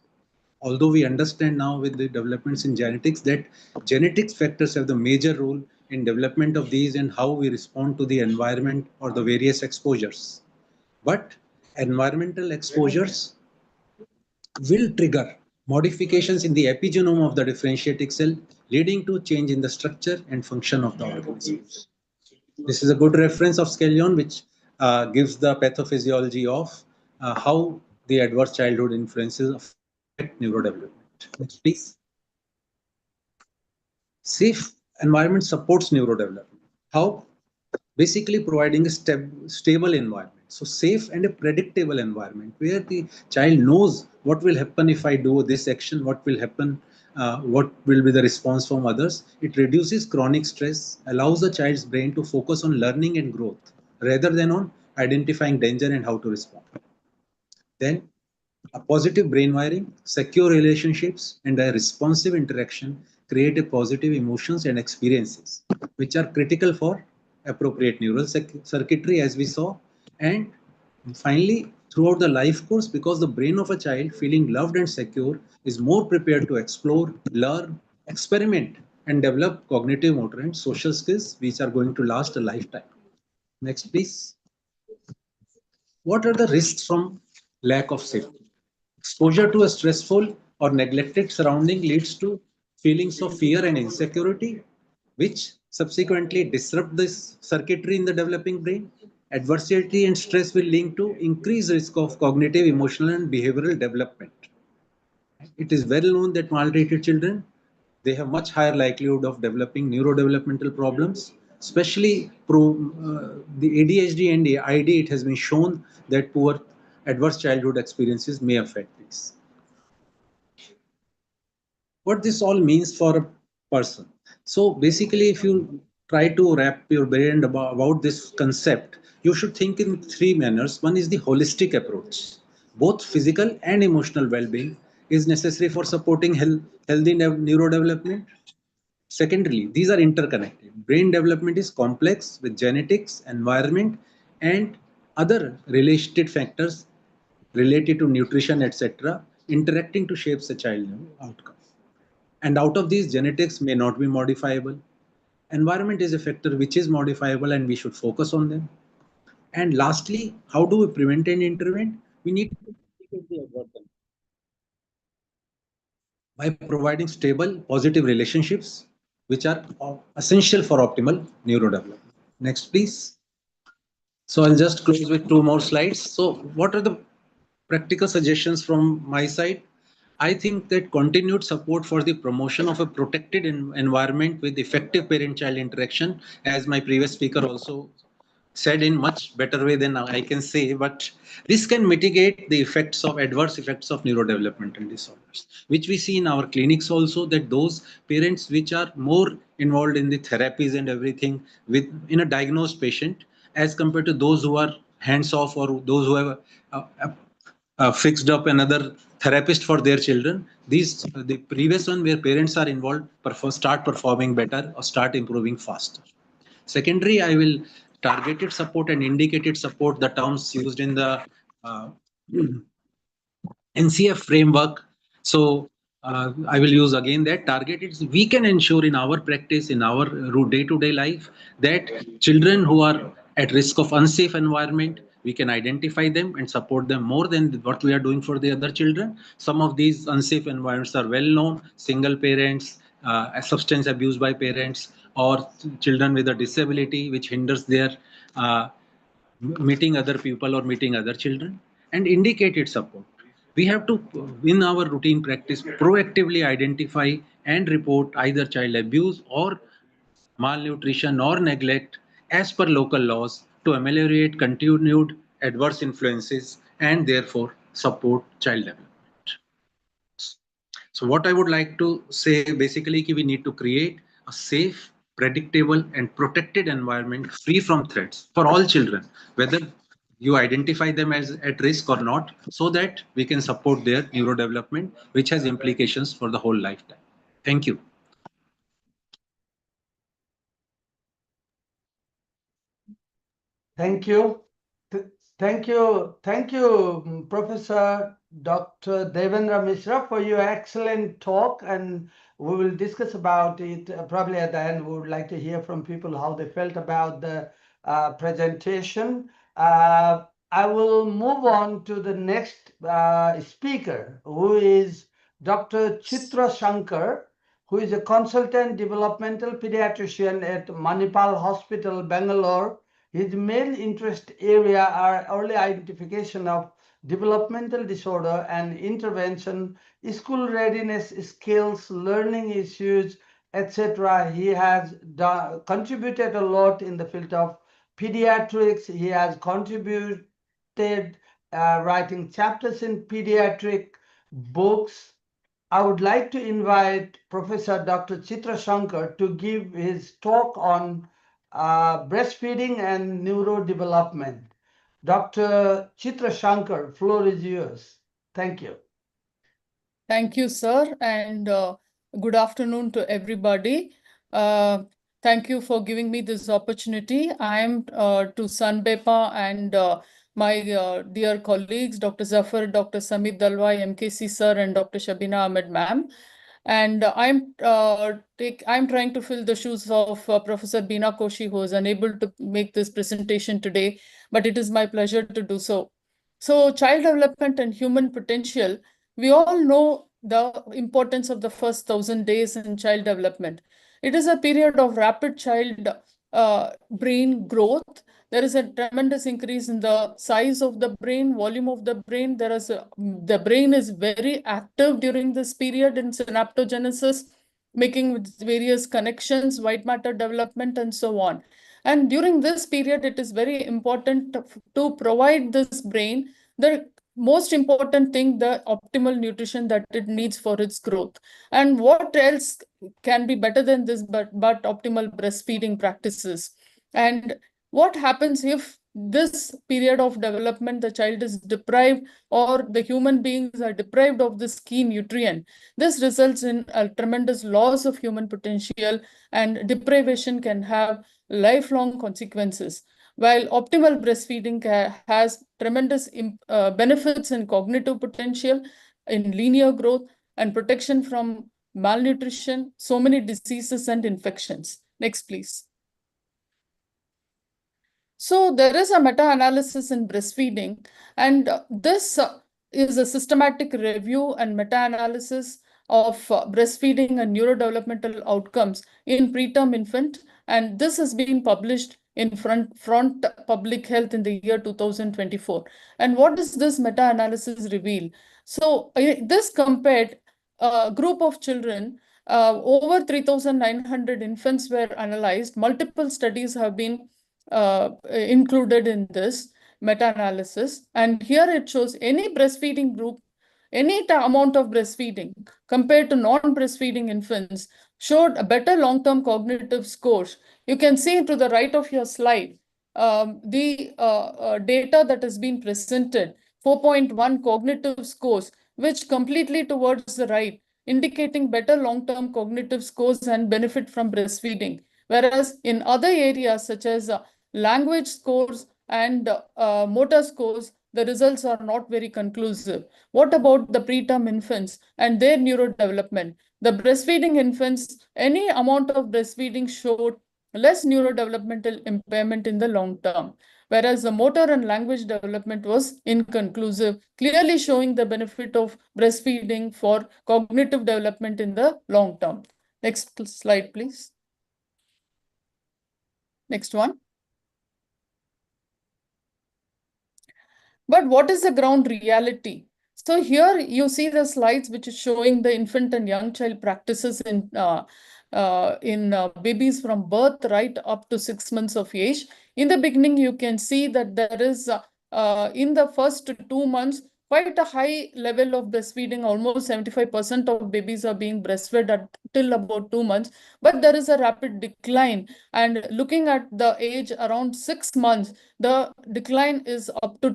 Although we understand now with the developments in genetics that genetics factors have the major role in development of these and how we respond to the environment or the various exposures. But environmental exposures will trigger modifications in the epigenome of the differentiating cell, leading to change in the structure and function of the organisms. This is a good reference of Skellion, which gives the pathophysiology of how the adverse childhood influences affect neurodevelopment. Next, please. Safe environment supports neurodevelopment. How? Basically providing a stable environment. So safe and a predictable environment where the child knows what will happen if I do this action, what will happen, what will be the response from others. It reduces chronic stress, allows the child's brain to focus on learning and growth rather than on identifying danger and how to respond. Then a positive brain wiring, secure relationships, and a responsive interaction create a positive emotions and experiences, which are critical for appropriate neural circuitry, as we saw. And finally, throughout the life course, because the brain of a child feeling loved and secure is more prepared to explore, learn, experiment, and develop cognitive, motor, and social skills, which are going to last a lifetime. Next, please. What are the risks from lack of safety? Exposure to a stressful or neglected surrounding leads to feelings of fear and insecurity, which subsequently disrupt this circuitry in the developing brain. Adversity and stress will link to increased risk of cognitive, emotional, and behavioral development. It is well known that maltreated children, they have much higher likelihood of developing neurodevelopmental problems, especially the ADHD and the ID. It has been shown that poor adverse childhood experiences may affect this. What this all means for a person. So basically, if you try to wrap your brain about this concept, you should think in three manners. One is the holistic approach. Both physical and emotional well-being is necessary for supporting healthy neurodevelopment. Secondly, these are interconnected. Brain development is complex with genetics, environment, and other related factors related to nutrition, etc., interacting to shape the child outcome. And out of these, genetics may not be modifiable. Environment is a factor which is modifiable and we should focus on them. And lastly, how do we prevent and intervene? We need to mitigate the adverse by providing stable, positive relationships, which are essential for optimal neurodevelopment. Next, please. So I'll just close with two more slides. So what are the practical suggestions from my side? I think that continued support for the promotion of a protected environment with effective parent-child interaction, as my previous speaker also said in much better way than I can say, but this can mitigate the effects of adverse effects of neurodevelopmental disorders, which we see in our clinics also, that those parents which are more involved in the therapies and everything in a diagnosed patient as compared to those who are hands off or those who have fixed up another therapist for their children. The previous one where parents are involved start performing better or start improving faster. Secondary, I will targeted support and indicated support, the terms used in the NCF framework. So I will use again that targeted. We can ensure in our practice, in our day-to-day life, that children who are at risk of unsafe environment, we can identify them and support them more than what we are doing for the other children. Some of these unsafe environments are well known: single parents, substance abuse by parents, or children with a disability which hinders their meeting other people or meeting other children. And indicated support. We have to, in our routine practice, proactively identify and report either child abuse or malnutrition or neglect as per local laws to ameliorate continued adverse influences and therefore support child development. So what I would like to say basically, we need to create a safe, predictable, and protected environment free from threats for all children, whether you identify them as at risk or not, so that we can support their neurodevelopment, which has implications for the whole lifetime. Thank you. Thank you. Thank you. Thank you, Professor Dr. Devendra Mishra, for your excellent talk. And we will discuss about it probably at the end. We would like to hear from people how they felt about the presentation. I will move on to the next speaker, who is Dr. Chitra Shankar, who is a consultant developmental pediatrician at Manipal Hospital, Bangalore. His main interest area are early identification of developmental disorder and intervention, school readiness skills, learning issues, etc. He has contributed a lot in the field of pediatrics. He has contributed writing chapters in pediatric books. I would like to invite Professor Dr. Chitra Shankar to give his talk on breastfeeding and neurodevelopment. Dr. Chitra Shankar, floor is yours. Thank you. Thank you, sir, and good afternoon to everybody. Thank you for giving me this opportunity. I am to Sanbepa and my dear colleagues, Dr. Zafar, Dr. Samit Dalwai, MKC sir, and Dr. Shabina Ahmed ma'am. And I'm trying to fill the shoes of Professor Beena Koshi, who is unable to make this presentation today, but it is my pleasure to do so. So child development and human potential, we all know the importance of the first 1,000 days in child development. It is a period of rapid child brain growth. There is a tremendous increase in the size of the brain, volume of the brain. The brain is very active during this period in synaptogenesis, making various connections, white matter development, and so on. And during this period, it is very important to provide this brain the most important thing, the optimal nutrition that it needs for its growth. And what else can be better than this but optimal breastfeeding practices? And what happens if this period of development, the child is deprived or the human beings are deprived of this key nutrient? This results in a tremendous loss of human potential, and deprivation can have lifelong consequences. While optimal breastfeeding has tremendous benefits in cognitive potential, in linear growth, and protection from malnutrition, so many diseases and infections. Next, please. So there is a meta-analysis in breastfeeding, and this is a systematic review and meta-analysis of breastfeeding and neurodevelopmental outcomes in preterm infant, and this has been published in Front Public Health in the year 2024. And what does this meta-analysis reveal? So this compared a group of children, over 3,900 infants were analyzed. Multiple studies have been included in this meta-analysis. And here it shows any breastfeeding group, any amount of breastfeeding compared to non-breastfeeding infants showed a better long-term cognitive scores. You can see to the right of your slide, the data that has been presented, 4.1 cognitive scores, which completely towards the right, indicating better long-term cognitive scores and benefit from breastfeeding. Whereas in other areas such as language scores and motor scores, the results are not very conclusive. What about the preterm infants and their neurodevelopment? The breastfeeding infants, any amount of breastfeeding showed less neurodevelopmental impairment in the long term, whereas the motor and language development was inconclusive, clearly showing the benefit of breastfeeding for cognitive development in the long term. Next slide, please. Next one. But what is the ground reality? So here you see the slides which is showing the infant and young child practices in babies from birth right up to 6 months of age. In the beginning, you can see that there is in the first 2 months, quite a high level of breastfeeding. Almost 75% of babies are being breastfed till about 2 months, but there is a rapid decline. And looking at the age around 6 months, the decline is up to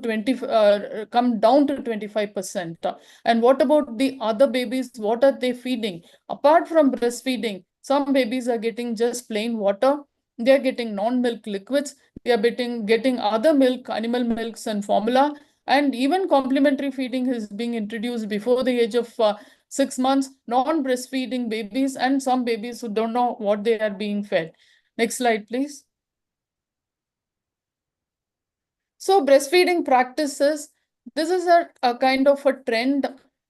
come down to 25%. And what about the other babies? What are they feeding? Apart from breastfeeding, some babies are getting just plain water. They are getting non-milk liquids. They are getting other milk, animal milks and formula. And even complementary feeding is being introduced before the age of 6 months, non-breastfeeding babies, and some babies who don't know what they are being fed. Next slide, please. So breastfeeding practices, this is a kind of a trend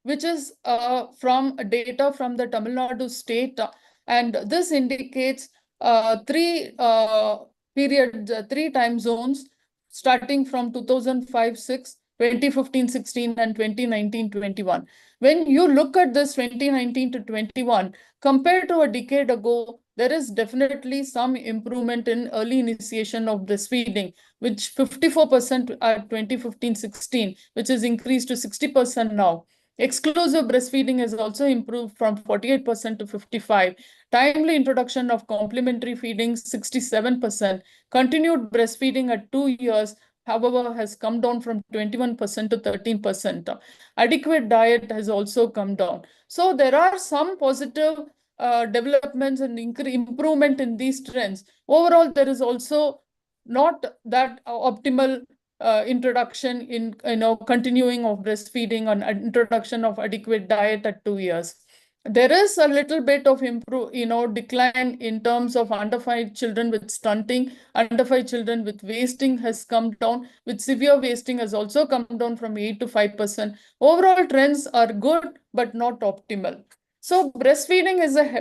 which is from data from the Tamil Nadu state, and this indicates three time zones starting from 2005-6, 2015-16, and 2019-21. When you look at this 2019 to 21, compared to a decade ago, there is definitely some improvement in early initiation of breastfeeding, which 54% at 2015-16, which is increased to 60% now. Exclusive breastfeeding has also improved from 48% to 55%. Timely introduction of complementary feeding, 67%. Continued breastfeeding at 2 years, however, has come down from 21% to 13%. Adequate diet has also come down. So there are some positive developments and improvement in these trends. Overall, there is also not that optimal introduction in continuing of breastfeeding on introduction of adequate diet at 2 years. There is a little bit of decline in terms of under 5 children with stunting. Under 5 children with wasting has come down. With severe wasting has also come down from 8 to 5%. Overall trends are good but not optimal. So breastfeeding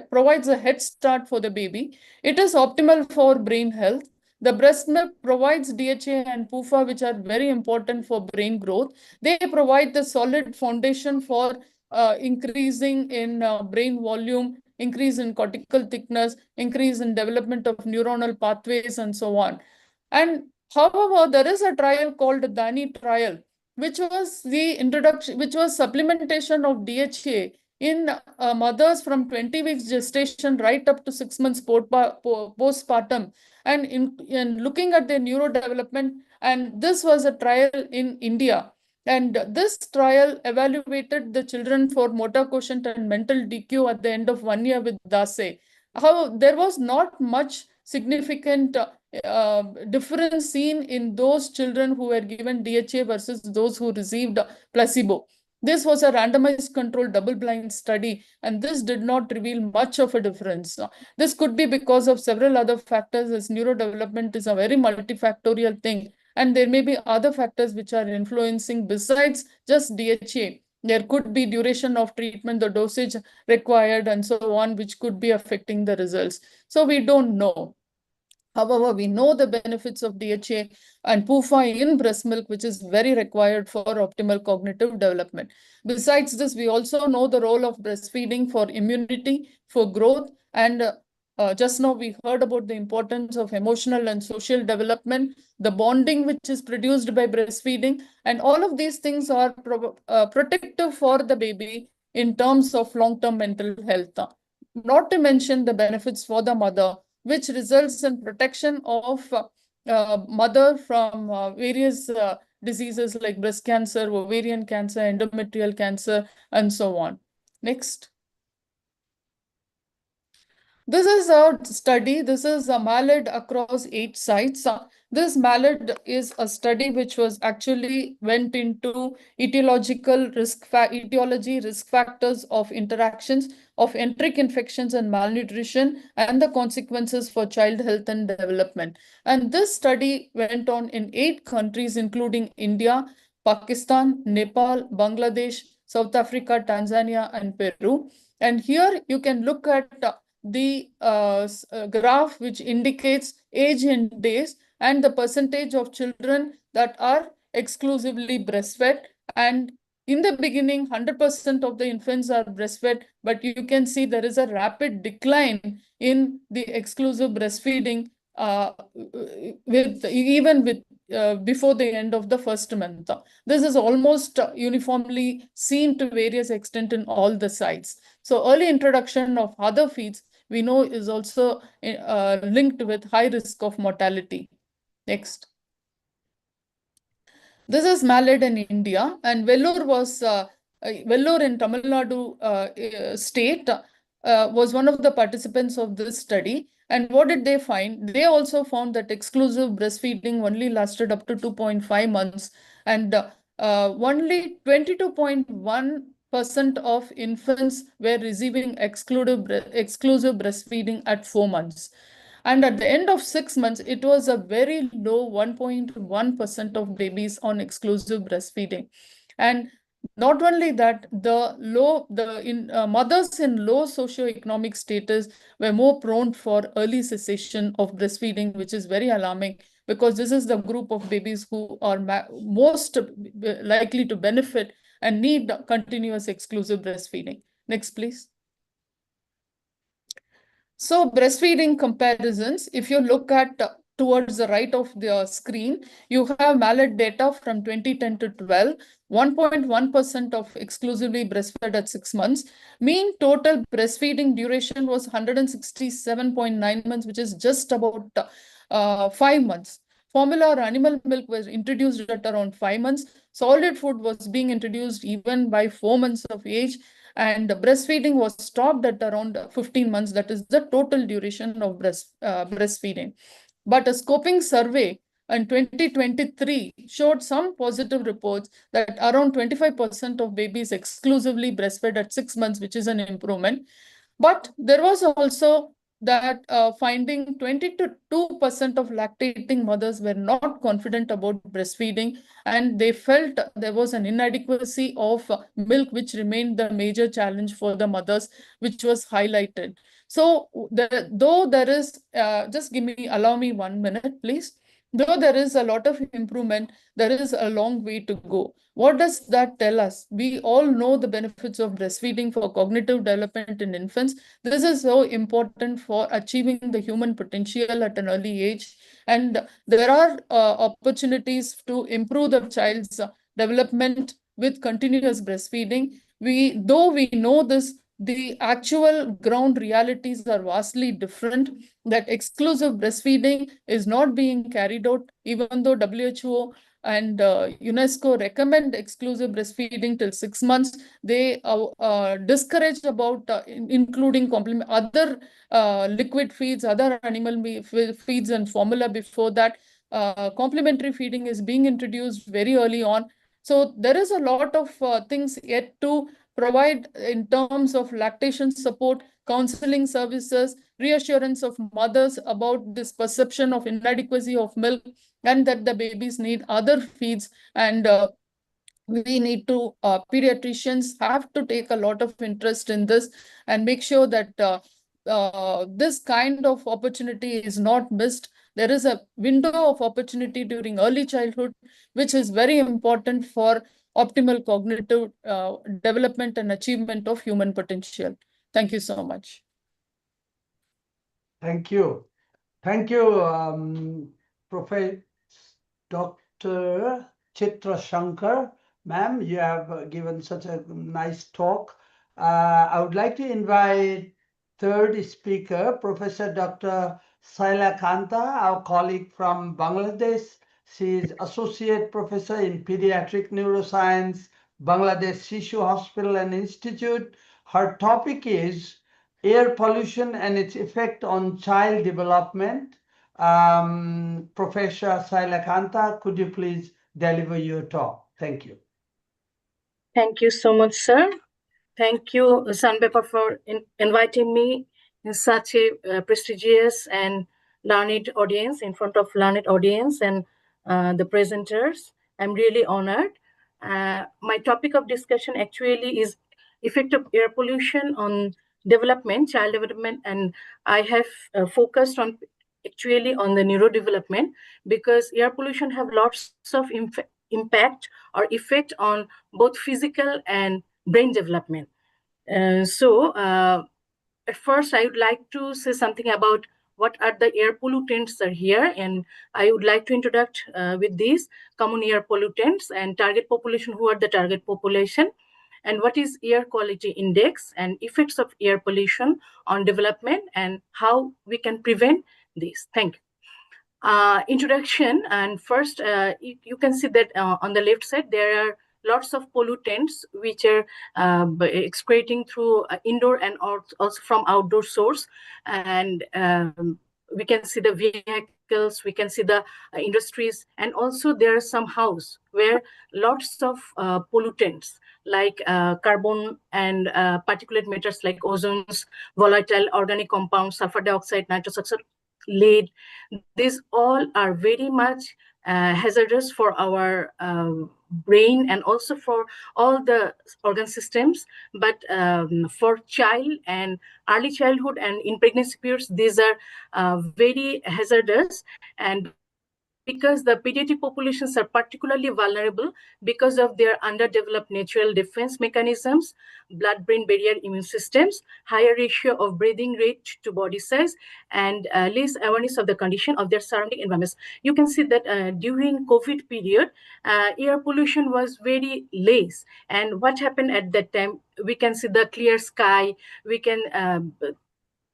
provides a head start for the baby. It is optimal for brain health. The breast milk provides DHA and PUFA, which are very important for brain growth. They provide the solid foundation for increasing in brain volume, increase in cortical thickness, increase in development of neuronal pathways, and so on. And however, there is a trial called the DANI trial, which was supplementation of DHA in mothers from 20 weeks gestation right up to 6 months postpartum, and in looking at their neurodevelopment. And this was a trial in India. And this trial evaluated the children for motor quotient and mental DQ at the end of 1 year with DASE. How there was not much significant difference seen in those children who were given DHA versus those who received placebo. This was a randomized controlled double-blind study, and this did not reveal much of a difference. This could be because of several other factors, as neurodevelopment is a very multifactorial thing, and there may be other factors which are influencing besides just DHA. There could be duration of treatment, the dosage required, and so on, which could be affecting the results. So we don't know. However, we know the benefits of DHA and PUFA in breast milk, which is very required for optimal cognitive development. Besides this, we also know the role of breastfeeding for immunity, for growth, and just now we heard about the importance of emotional and social development, the bonding which is produced by breastfeeding, and all of these things are protective for the baby in terms of long-term mental health. Not to mention the benefits for the mother, which results in protection of mother from various diseases like breast cancer, ovarian cancer, endometrial cancer, and so on. Next. This is a study. This is a MALAD across 8 sites. This MALAD is a study which was actually went into etiology risk factors of interactions of enteric infections and malnutrition and the consequences for child health and development. And this study went on in 8 countries, including India, Pakistan, Nepal, Bangladesh, South Africa, Tanzania, and Peru. And here you can look at the graph which indicates age in days and the percentage of children that are exclusively breastfed. And in the beginning, 100% of the infants are breastfed, but you can see there is a rapid decline in the exclusive breastfeeding even with before the end of the first month. This is almost uniformly seen to various extent in all the sites. So early introduction of other feeds we know is also linked with high risk of mortality. Next. This is mallet in India, and Vellore in Tamil Nadu state was one of the participants of this study. And what did they find? They also found that exclusive breastfeeding only lasted up to 2.5 months, and only 22.1% of infants were receiving exclusive breastfeeding at 4 months. And at the end of 6 months, it was a very low 1.1% of babies on exclusive breastfeeding. And not only that, mothers in low socioeconomic status were more prone for early cessation of breastfeeding, which is very alarming because this is the group of babies who are most likely to benefit and need continuous exclusive breastfeeding. Next, please. So breastfeeding comparisons, if you look at towards the right of the screen, you have mallet data from 2010 to 12, 1.1% of exclusively breastfed at 6 months. Mean total breastfeeding duration was 167.9 months, which is just about 5 months. Formula or animal milk was introduced at around 5 months. Solid food was being introduced even by 4 months of age. And breastfeeding was stopped at around 15 months. That is the total duration of breastfeeding. But a scoping survey in 2023 showed some positive reports that around 25% of babies exclusively breastfed at 6 months, which is an improvement. But there was also that finding 22% of lactating mothers were not confident about breastfeeding, and they felt there was an inadequacy of milk, which remained the major challenge for the mothers, which was highlighted. So though there is, allow me 1 minute, please. Though there is a lot of improvement, there is a long way to go. What does that tell us? We all know the benefits of breastfeeding for cognitive development in infants. This is so important for achieving the human potential at an early age. And there are opportunities to improve the child's development with continuous breastfeeding. Though we know this, the actual ground realities are vastly different, that exclusive breastfeeding is not being carried out, even though WHO and UNESCO recommend exclusive breastfeeding till 6 months. They discourage about including other liquid feeds, other animal feeds and formula before that. Complementary feeding is being introduced very early on. So there is a lot of things yet to provide in terms of lactation support, counseling services, reassurance of mothers about this perception of inadequacy of milk, and that the babies need other feeds. And we need to, pediatricians have to take a lot of interest in this and make sure that this kind of opportunity is not missed. There is a window of opportunity during early childhood, which is very important for optimal cognitive development and achievement of human potential. Thank you so much. Thank you. Thank you, Professor Dr. Chitra Shankar. Ma'am, you have given such a nice talk. I would like to invite third speaker, Professor Dr. Saila Kanta, our colleague from Bangladesh. She is Associate Professor in Pediatric Neuroscience, Bangladesh Shishu Hospital and Institute. Her topic is air pollution and its effect on child development. Professor Saila Kanta, could you please deliver your talk? Thank you. Thank you so much, sir. Thank you, Sunbepa, for inviting me in such a prestigious and learned audience, in front of learned audience and the presenters. I'm really honored. My topic of discussion actually is effect of air pollution on development, child development, and I have focused on actually on the neurodevelopment, because air pollution have lots of impact or effect on both physical and brain development. At first, I would like to say something about what are the air pollutants are here, and I would like to introduce with these common air pollutants and target population, who are the target population, and what is air quality index and effects of air pollution on development and how we can prevent this. Thank you. Introduction, and first you can see that on the left side there are lots of pollutants which are excreting through indoor and also from outdoor source, and we can see the vehicles, we can see the industries, and also there are some house where lots of pollutants like carbon and particulate matters like ozones, volatile organic compounds, sulfur dioxide, nitrous oxide, lead. These all are very much hazardous for our brain and also for all the organ systems. But for child and early childhood and in pregnancy periods, these are very hazardous. And because the pediatric populations are particularly vulnerable because of their underdeveloped natural defense mechanisms, blood-brain barrier immune systems, higher ratio of breathing rate to body size, and less awareness of the condition of their surrounding environments. You can see that during COVID period, air pollution was very less. And what happened at that time, we can see the clear sky, we can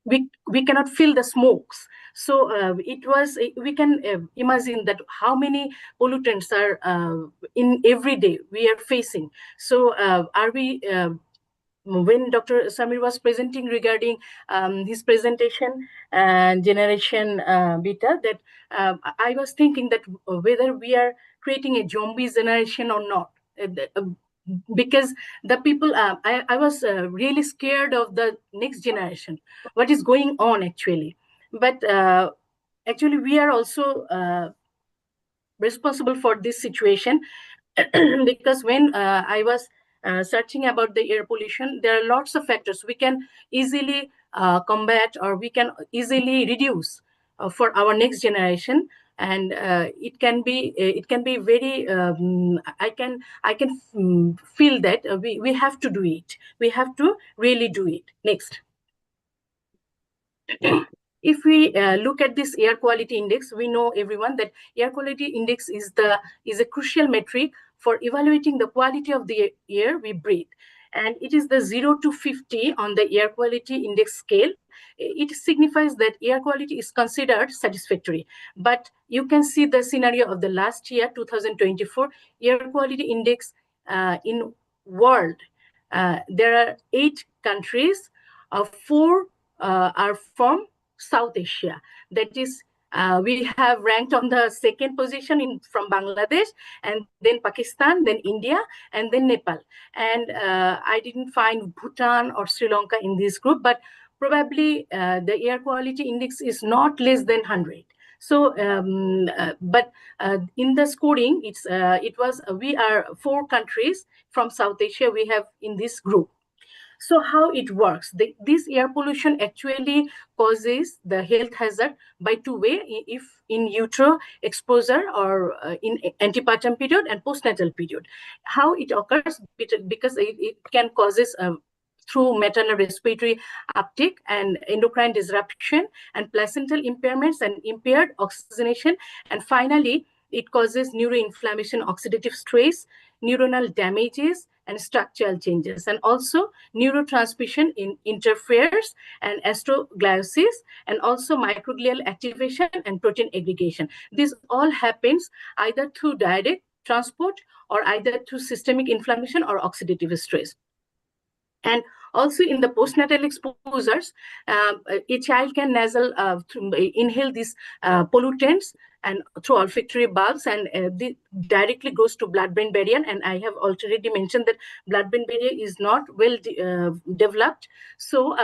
we cannot feel the smokes. So it was, we can imagine that how many pollutants are in every day we are facing. So are we when Dr. Samir was presenting regarding his presentation and generation beta, that I was thinking that whether we are creating a zombie generation or not, because the people, I was really scared of the next generation, what is going on actually. But actually we are also responsible for this situation because when I was searching about the air pollution, there are lots of factors we can easily combat or we can easily reduce for our next generation. And it can be very I can feel that we have to do it, we have to really do it. Next. If we look at this air quality index, we know everyone that air quality index is a crucial metric for evaluating the quality of the air we breathe. And it is the 0 to 50 on the air quality index scale. It signifies that air quality is considered satisfactory. But you can see the scenario of the last year, 2024, air quality index in world. There are 8 countries, 4 are from South Asia. That is, we have ranked on the 2nd position from Bangladesh, and then Pakistan, then India, and then Nepal. And I didn't find Bhutan or Sri Lanka in this group, but probably the air quality index is not less than 100. So, but in the scoring, we are 4 countries from South Asia we have in this group. So how it works? This air pollution actually causes the health hazard by 2 ways: if in utero exposure or in antepartum period and postnatal period. How it occurs? Because it can causes through maternal respiratory uptake and endocrine disruption and placental impairments and impaired oxygenation. And finally, it causes neuroinflammation, oxidative stress, neuronal damages, and structural changes, and also neurotransmission interferes and astrogliosis, and also microglial activation and protein aggregation. This all happens either through direct transport or either through systemic inflammation or oxidative stress. And also in the postnatal exposures, a child can inhale these pollutants and through olfactory bulbs, and directly goes to blood-brain barrier. And I have already mentioned that blood-brain barrier is not well developed, so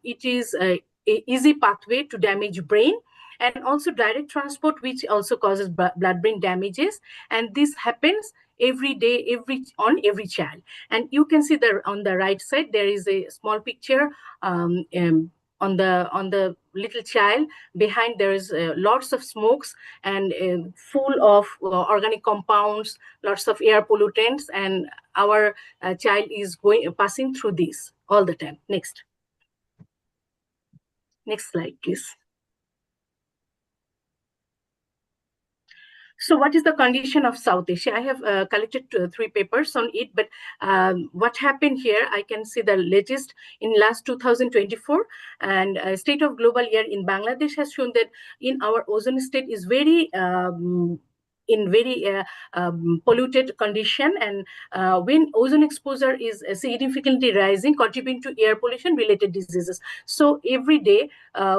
it is a easy pathway to damage brain. And also direct transport, which also causes blood-brain damages, and this happens every day, on every child. And you can see there on the right side there is a small picture on the little child. Behind there is lots of smokes and full of organic compounds, lots of air pollutants, and our child is passing through this all the time. Next slide, please. So what is the condition of South Asia? I have collected 3 papers on it, but what happened here, I can see the latest in last 2024, and State of Global Year in Bangladesh has shown that in our ozone state is very in very polluted condition, and when ozone exposure is significantly rising, contributing to air pollution related diseases. So every day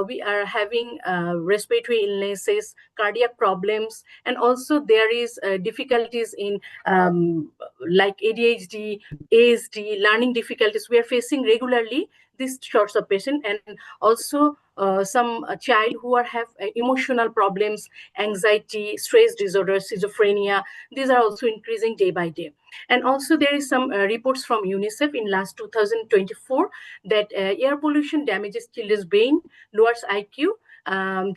we are having respiratory illnesses, cardiac problems, and also there is difficulties in like ADHD, ASD, learning difficulties. We are facing regularly these sorts of patients, and also some child who have emotional problems, anxiety, stress disorder, schizophrenia. These are also increasing day by day. And also there is some reports from UNICEF in last 2024 that air pollution damages children's brain, lowers IQ,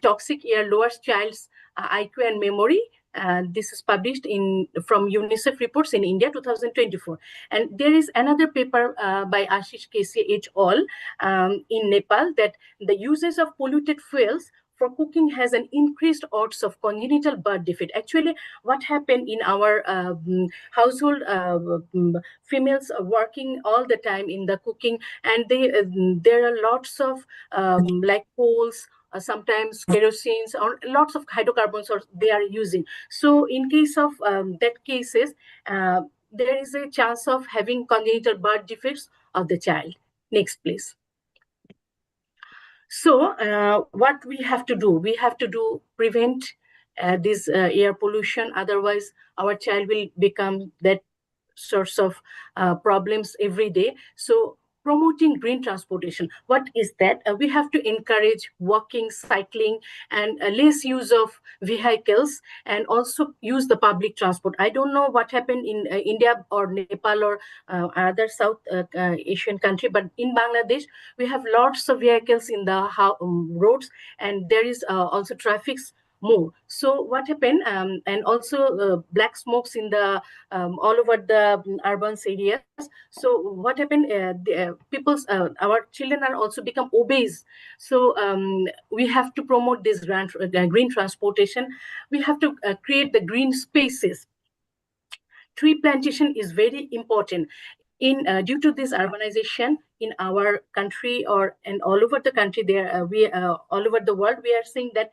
toxic air lowers child's IQ and memory. This is published from UNICEF reports in India 2024. And there is another paper by Ashish Kesi et al. In Nepal that the usage of polluted fuels for cooking has an increased odds of congenital birth defect. Actually, what happened in our household, females are working all the time in the cooking, and there are lots of like coals, sometimes kerosene, or lots of hydrocarbons they are using. So in case of that cases, there is a chance of having congenital birth defects of the child. Next, please. So what we have to do? We have to prevent this air pollution. Otherwise, our child will become that sorts of problems every day. So promoting green transportation. What is that? We have to encourage walking, cycling, and less use of vehicles, and also use the public transport. I don't know what happened in India or Nepal or other South Asian country, but in Bangladesh, we have lots of vehicles in the roads, and there is also traffic more. So what happened, and also black smokes in the all over the urban areas. So what happened, our children are also become obese. So we have to promote this green transportation. We have to create the green spaces. Tree plantation is very important. Due to this urbanization in our country and all over the country, all over the world, we are seeing that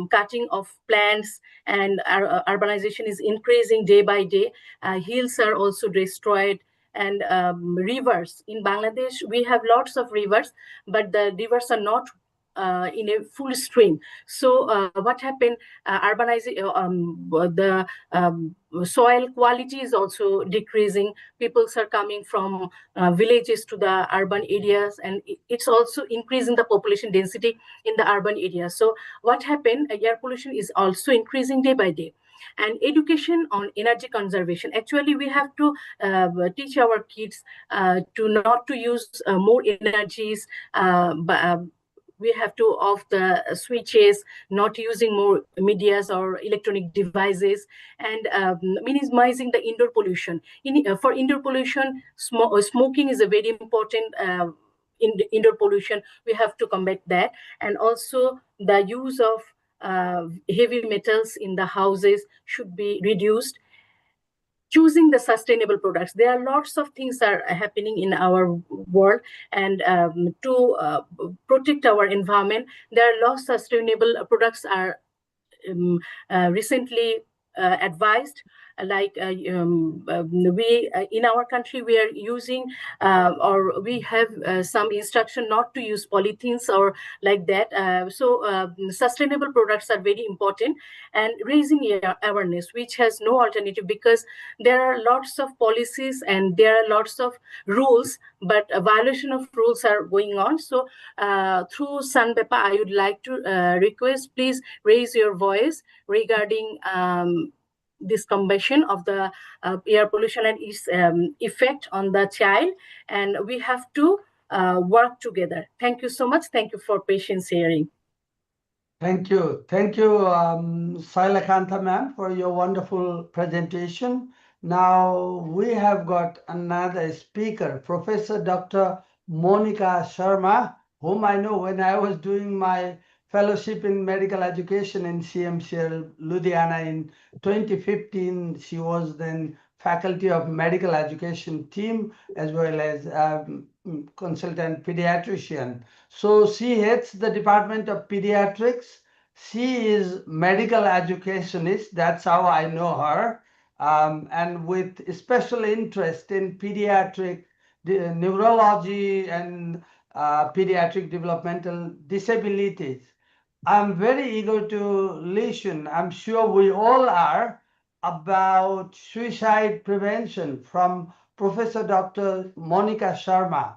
cutting of plants and urbanization is increasing day by day. Hills are also destroyed, and rivers. In Bangladesh, we have lots of rivers, but the rivers are not in a full stream. So what happened? The soil quality is also decreasing. People are coming from villages to the urban areas, and it's also increasing the population density in the urban areas. So what happened? Air pollution is also increasing day by day. And education on energy conservation. Actually, we have to teach our kids to not to use more energies. We have to off the switches, not using more medias or electronic devices, and minimizing the indoor pollution. For indoor pollution, smoking is a very important indoor pollution. We have to combat that, and also the use of heavy metals in the houses should be reduced. Choosing the sustainable products. There are lots of things are happening in our world, and to protect our environment, there are lots of sustainable products are recently advised. Like we in our country, we are using or we have some instruction not to use polythenes or like that. So sustainable products are very important, and raising awareness, which has no alternative, because there are lots of policies and there are lots of rules, but a violation of rules are going on. So through Sanbepa, I would like to request, please raise your voice regarding this combustion of the air pollution and its effect on the child, and we have to work together. Thank you so much. Thank you for patience hearing. Thank you. Thank you, Sailakanta ma'am, for your wonderful presentation. Now we have got another speaker, Professor Dr. Monica Sharma, whom I know when I was doing my fellowship in medical education in CMCL, Ludhiana in 2015. She was then faculty of medical education team as well as consultant pediatrician. So she heads the Department of Pediatrics. She is medical educationist. That's how I know her. And with special interest in pediatric neurology and pediatric developmental disabilities. I'm very eager to listen. I'm sure we all are about suicide prevention from Professor Dr. Monica Sharma.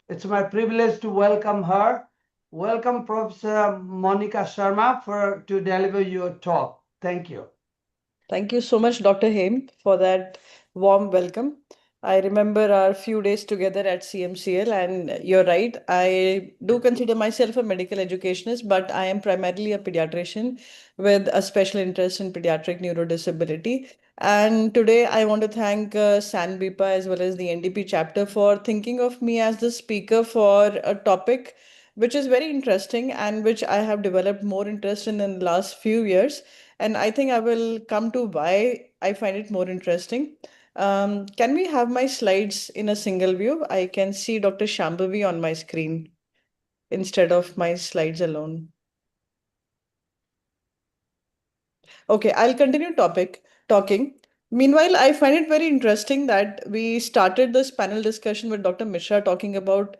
It's my privilege to welcome her. Welcome, Professor Monica Sharma, to deliver your talk. Thank you. Thank you so much, Dr. Haim, for that warm welcome. I remember our few days together at CMCL, and you're right. I do consider myself a medical educationist, but I am primarily a pediatrician with a special interest in pediatric neurodisability. And today I want to thank SANBIPA as well as the NDP chapter for thinking of me as the speaker for a topic which is very interesting and which I have developed more interest in the last few years. And I think I will come to why I find it more interesting. Can we have my slides in a single view? I can see Dr. Shambhavi on my screen instead of my slides alone. Okay, I'll continue talking. Meanwhile, I find it very interesting that we started this panel discussion with Dr. Mishra talking about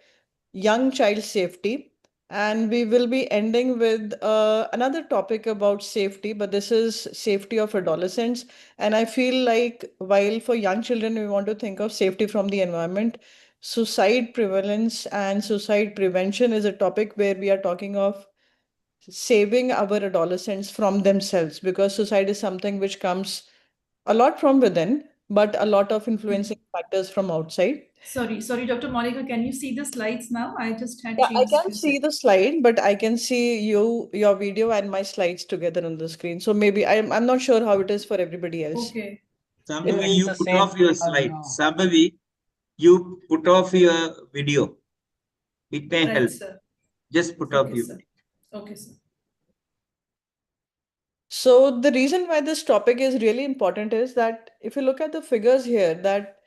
young child safety. And we will be ending with another topic about safety, but this is safety of adolescents. And I feel like while for young children, we want to think of safety from the environment, suicide prevalence and suicide prevention is a topic where we are talking of saving our adolescents from themselves, because suicide is something which comes a lot from within, but a lot of influencing factors from outside. Sorry, Dr. Monica, can you see the slides now? I just had Yeah, I changed can few see settings. the slide, but I can see your video and my slides together on the screen. So maybe I'm not sure how it is for everybody else. Okay. Sambhavi, It's you the put same. off your slide. Sambhavi, you put off your video. It may Right, help. sir. Just put off Okay, your sir. video. Okay, sir. So the reason why this topic is really important is that if you look at the figures here, that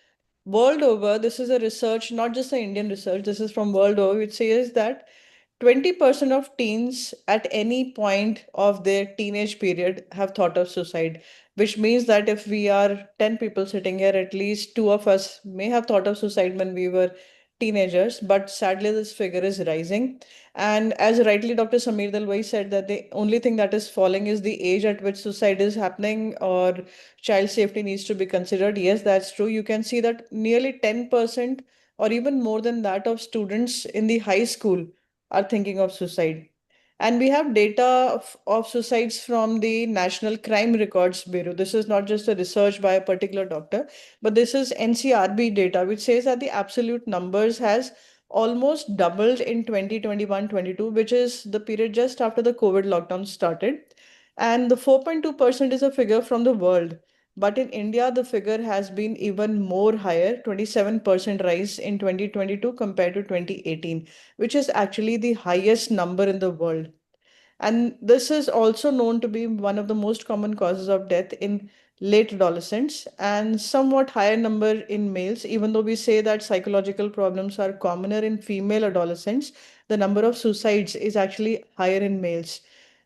world over, this is a research, not just the Indian research, this is from world over, which says that 20% of teens at any point of their teenage period have thought of suicide, which means that if we are 10 people sitting here, at least two of us may have thought of suicide when we were teenagers. But sadly, this figure is rising. And as rightly Dr. Samir Dalwai said, that the only thing that is falling is the age at which suicide is happening or child safety needs to be considered. Yes, that's true. You can see that nearly 10% or even more than that of students in the high school are thinking of suicide. And we have data of suicides from the National Crime Records Bureau. This is not just a research by a particular doctor, but this is NCRB data, which says that the absolute numbers has almost doubled in 2021-22, which is the period just after the COVID lockdown started. And the 4.2% is a figure from the world. But in India, the figure has been even more higher, 27% rise in 2022 compared to 2018, which is actually the highest number in the world. And this is also known to be one of the most common causes of death in late adolescents and somewhat higher number in males. Even though we say that psychological problems are commoner in female adolescents, the number of suicides is actually higher in males.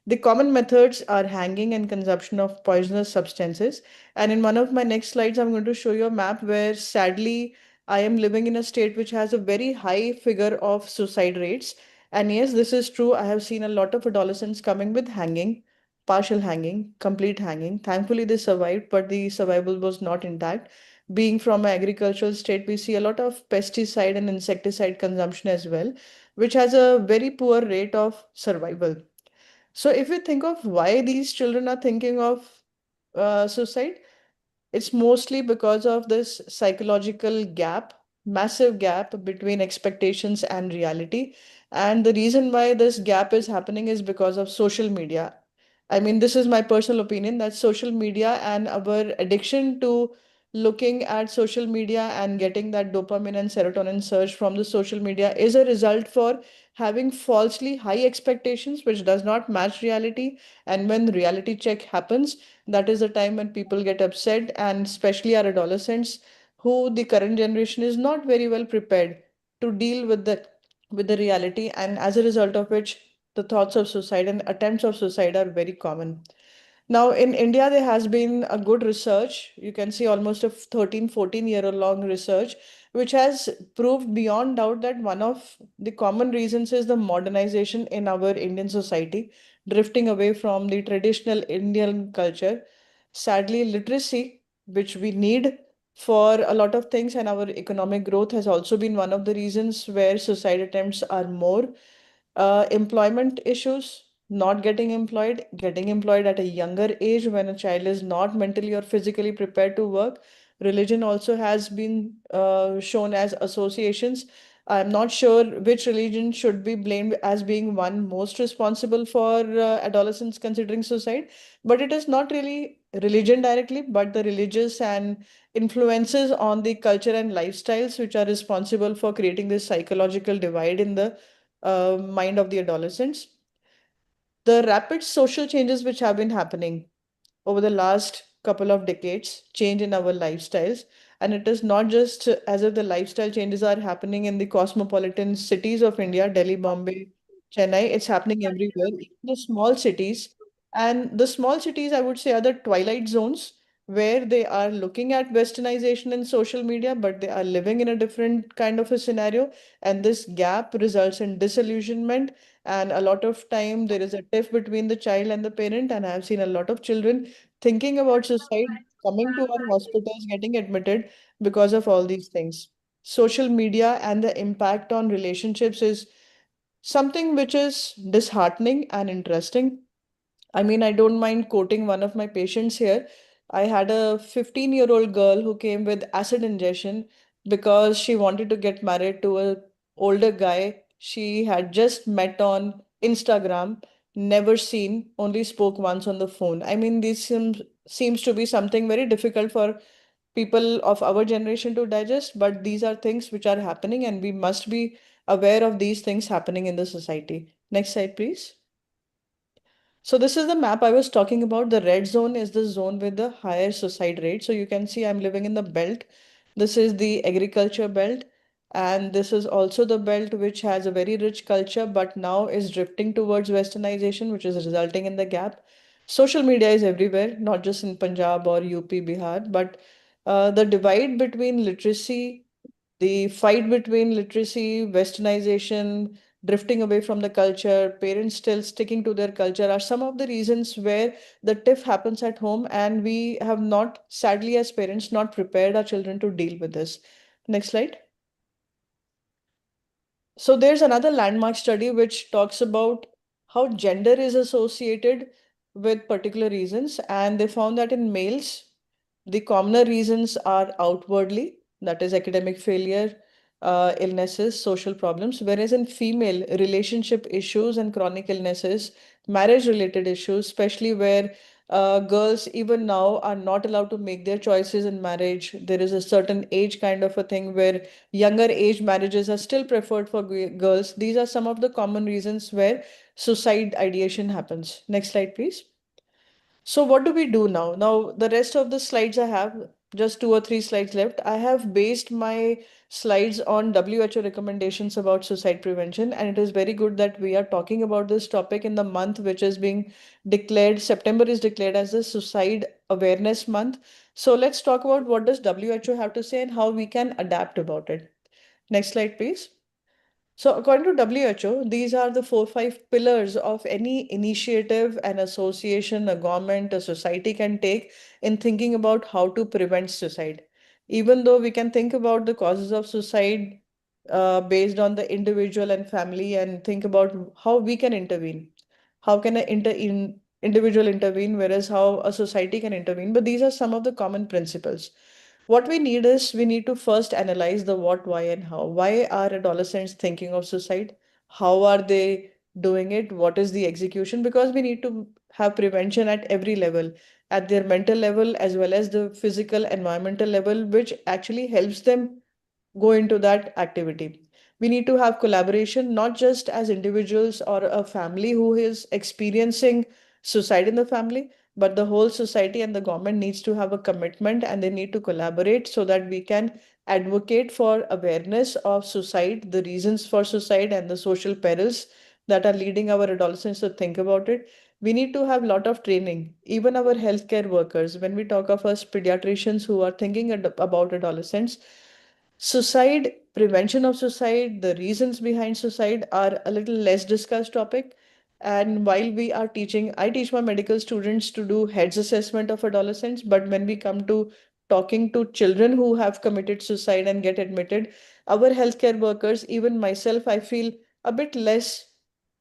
The common methods are hanging and consumption of poisonous substances. And in one of my next slides, I'm going to show you a map where sadly I am living in a state which has a very high figure of suicide rates. And yes, this is true. I have seen a lot of adolescents coming with hanging, partial hanging, complete hanging. Thankfully, they survived, but the survival was not intact. Being from an agricultural state, we see a lot of pesticide and insecticide consumption as well, which has a very poor rate of survival. So, if you think of why these children are thinking of suicide, it's mostly because of this psychological gap, massive gap between expectations and reality. And the reason why this gap is happening is because of social media. I mean, this is my personal opinion that social media and our addiction to looking at social media and getting that dopamine and serotonin surge from the social media is a result for having falsely high expectations, which does not match reality. And when reality check happens, that is the time when people get upset, and especially our adolescents, who the current generation is not very well prepared to deal with the reality, and as a result of which the thoughts of suicide and attempts of suicide are very common. Now, in India, there has been a good research. You can see almost a 13, 14-year long research, which has proved beyond doubt that one of the common reasons is the modernization in our Indian society, drifting away from the traditional Indian culture. Sadly, literacy, which we need for a lot of things, and our economic growth has also been one of the reasons where suicide attempts are more. Employment issues, not getting employed at a younger age when a child is not mentally or physically prepared to work. Religion also has been shown as associations. I'm not sure which religion should be blamed as being one most responsible for adolescents considering suicide, but it is not really religion directly, but the religious and influences on the culture and lifestyles which are responsible for creating this psychological divide in the mind of the adolescents. The rapid social changes which have been happening over the last couple of decades, change in our lifestyles. And it is not just as if the lifestyle changes are happening in the cosmopolitan cities of India, Delhi, Bombay, Chennai, it's happening everywhere, even the small cities. And the small cities, I would say, are the twilight zones where they are looking at westernization and social media, but they are living in a different kind of a scenario. And this gap results in disillusionment, and a lot of time there is a tiff between the child and the parent. And I've seen a lot of children thinking about suicide, coming to our hospitals, getting admitted because of all these things. Social media and the impact on relationships is something which is disheartening and interesting. I mean, I don't mind quoting one of my patients here. I had a 15-year-old girl who came with acid ingestion because she wanted to get married to a older guy she had just met on Instagram, never seen, only spoke once on the phone. I mean, seems to be something very difficult for people of our generation to digest, but these are things which are happening, and we must be aware of these things happening in the society. Next slide, please. So this is the map I was talking about. The red zone is the zone with the higher suicide rate. So you can see I'm living in the belt. This is the agriculture belt. And this is also the belt which has a very rich culture, but now is drifting towards westernization, which is resulting in the gap. Social media is everywhere, not just in Punjab or UP, Bihar, but the divide between literacy, the fight between literacy, westernization, drifting away from the culture, parents still sticking to their culture are some of the reasons where the tiff happens at home, and we have not, sadly, as parents, not prepared our children to deal with this. Next slide. So there's another landmark study which talks about how gender is associated with particular reasons, and they found that in males, the commoner reasons are outwardly, that is academic failure, illnesses, social problems, whereas in female, relationship issues and chronic illnesses, marriage related issues, especially where girls even now are not allowed to make their choices in marriage. There is a certain age kind of a thing where younger age marriages are still preferred for girls. These are some of the common reasons where suicide ideation happens. Next slide, please. So what do we do now? Now, the rest of the slides I have, just 2 or 3 slides left. I have based my slides on WHO recommendations about suicide prevention, and it is very good that we are talking about this topic in the month which is being declared. September is declared as the Suicide Awareness Month. So let's talk about what does WHO have to say and how we can adapt about it. Next slide, please. So according to WHO, these are the 4, 5 pillars of any initiative, an association, a government, a society can take in thinking about how to prevent suicide. Even though we can think about the causes of suicide based on the individual and family, and think about how we can intervene. How can an individual intervene, whereas how a society can intervene. But these are some of the common principles. What we need is we need to first analyze the what, why, and how. Why are adolescents thinking of suicide? How are they doing it? What is the execution? Because we need to have prevention at every level, at their mental level as well as the physical, environmental level, which actually helps them go into that activity. We need to have collaboration, not just as individuals or a family who is experiencing suicide in the family, but the whole society and the government needs to have a commitment and they need to collaborate so that we can advocate for awareness of suicide, the reasons for suicide, and the social perils that are leading our adolescents to think about it. We need to have a lot of training, even our healthcare workers. When we talk of us pediatricians who are thinking about adolescents, suicide, prevention of suicide, the reasons behind suicide are a little less discussed topic. And while we are teaching, I teach my medical students to do heads assessment of adolescents, but when we come to talking to children who have committed suicide and get admitted, our healthcare workers, even myself, I feel a bit less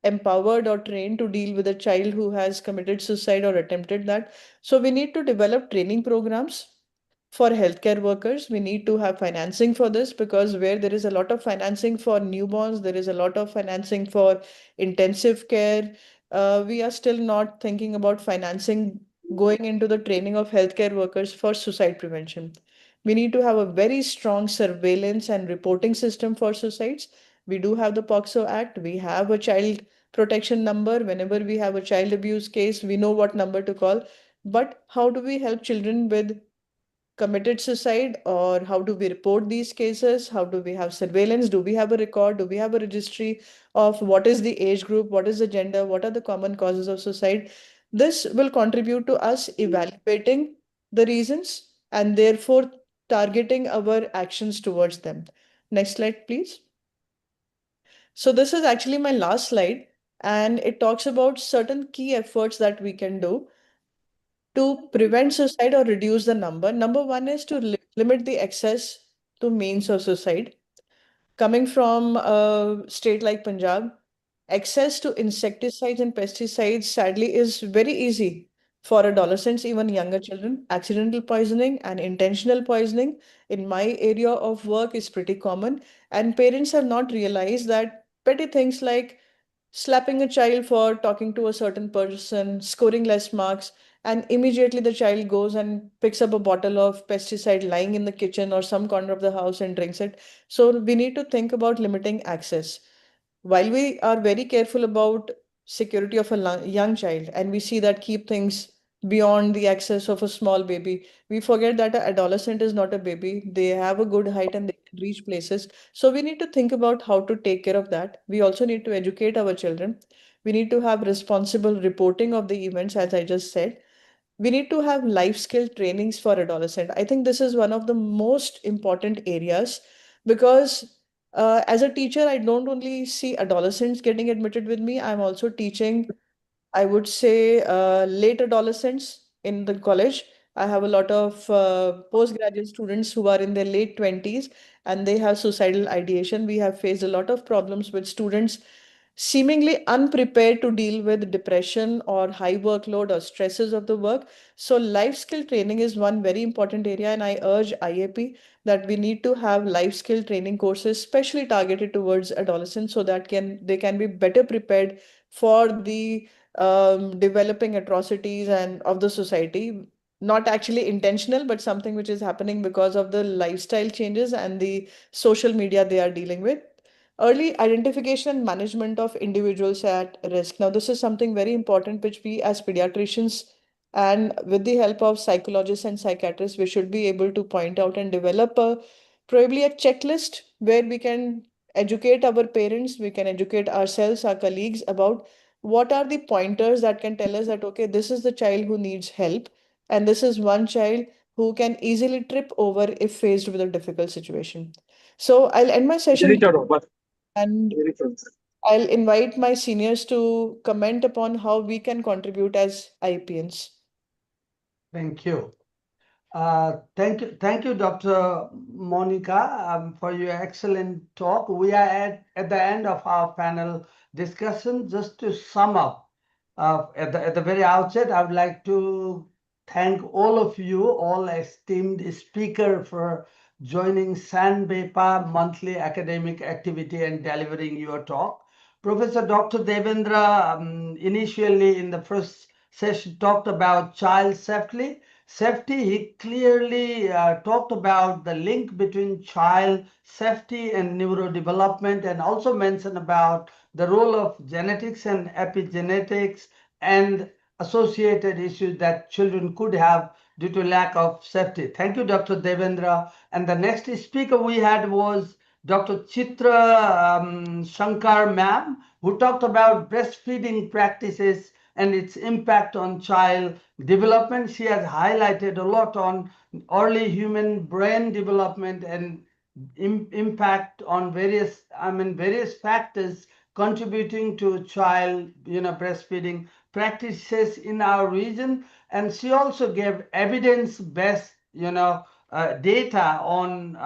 empowered or trained to deal with a child who has committed suicide or attempted that. So we need to develop training programs for healthcare workers. We need to have financing for this, because where there is a lot of financing for newborns, there is a lot of financing for intensive care. We are still not thinking about financing going into the training of healthcare workers for suicide prevention. We need to have a very strong surveillance and reporting system for suicides. We do have the POXO Act. We have a child protection number. Whenever we have a child abuse case, we know what number to call. But how do we help children with committed suicide, or how do we report these cases? How do we have surveillance? Do we have a record? Do we have a registry of what is the age group? What is the gender? What are the common causes of suicide? This will contribute to us evaluating the reasons and therefore targeting our actions towards them. Next slide, please. So this is actually my last slide, and it talks about certain key efforts that we can do to prevent suicide or reduce the number. Number one is to limit the access to means of suicide. Coming from a state like Punjab, access to insecticides and pesticides sadly is very easy for adolescents, even younger children. Accidental poisoning and intentional poisoning in my area of work is pretty common, and parents have not realized that petty things like slapping a child for talking to a certain person, scoring less marks, and immediately the child goes and picks up a bottle of pesticide lying in the kitchen or some corner of the house and drinks it. So we need to think about limiting access. While we are very careful about security of a young child, and we see that keep things beyond the access of a small baby, we forget that an adolescent is not a baby. They have a good height and they can reach places. So we need to think about how to take care of that. We also need to educate our children. We need to have responsible reporting of the events, as I just said. We need to have life skill trainings for adolescent. I think this is one of the most important areas, because as a teacher, I don't only see adolescents getting admitted with me. I'm also teaching, I would say, late adolescents in the college. I have a lot of postgraduate students who are in their late 20s and they have suicidal ideation. We have faced a lot of problems with students seemingly unprepared to deal with depression or high workload or stresses of the work. So life skill training is one very important area, and I urge IAP that we need to have life skill training courses specially targeted towards adolescents so that they can be better prepared for the developing atrocities and of the society, not actually intentional, but something which is happening because of the lifestyle changes and the social media they are dealing with. Early identification and management of individuals at risk. Now, this is something very important, which we as pediatricians and with the help of psychologists and psychiatrists, we should be able to point out and develop probably a checklist where we can educate our parents, we can educate ourselves, our colleagues about what are the pointers that can tell us that, okay, this is the child who needs help, and this is one child who can easily trip over if faced with a difficult situation. So I'll end my session here, and I'll invite my seniors to comment upon how we can contribute as IPNs. Thank you. Thank you, Dr. Monica, for your excellent talk. We are at the end of our panel discussion. Just to sum up, at the very outset, I would like to thank all of you, all esteemed speaker, for joining SANBEPA monthly academic activity and delivering your talk. Professor Dr. Devendra initially in the first session talked about child safety. safety, he clearly talked about the link between child safety and neurodevelopment, and also mentioned about the role of genetics and epigenetics and associated issues that children could have due to lack of safety. Thank you, Dr. Devendra. And the next speaker we had was Dr. Chitra Shankar ma'am, who talked about breastfeeding practices and its impact on child development. She has highlighted a lot on early human brain development and impact on various factors contributing to child breastfeeding practices in our region. And she also gave evidence-based data on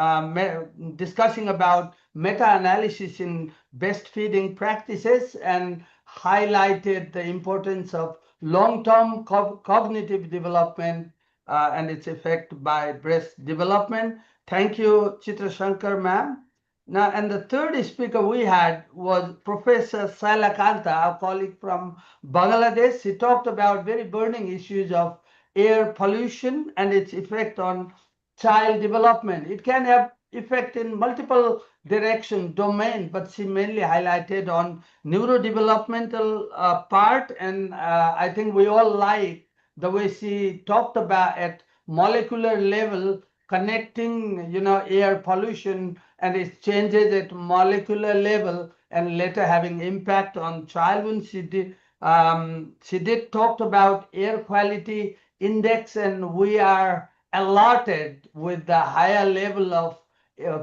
discussing about meta-analysis in breastfeeding practices, and highlighted the importance of long-term cognitive development and its effect by breast development. Thank you, Chitra Shankar ma'am. Now, and the third speaker we had was Professor Sailakanta, our colleague from Bangladesh. He talked about very burning issues of air pollution and its effect on child development. It can have effect in multiple direction domain, but she mainly highlighted on neurodevelopmental part. And I think we all like the way she talked about at molecular level, connecting air pollution and its changes at molecular level, and later having impact on child. When she did talk about air quality index, and we are alerted with the higher level of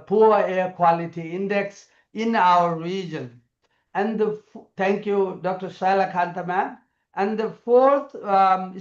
poor air quality index in our region. And thank you, Dr. Shailakanta ma'am. And the fourth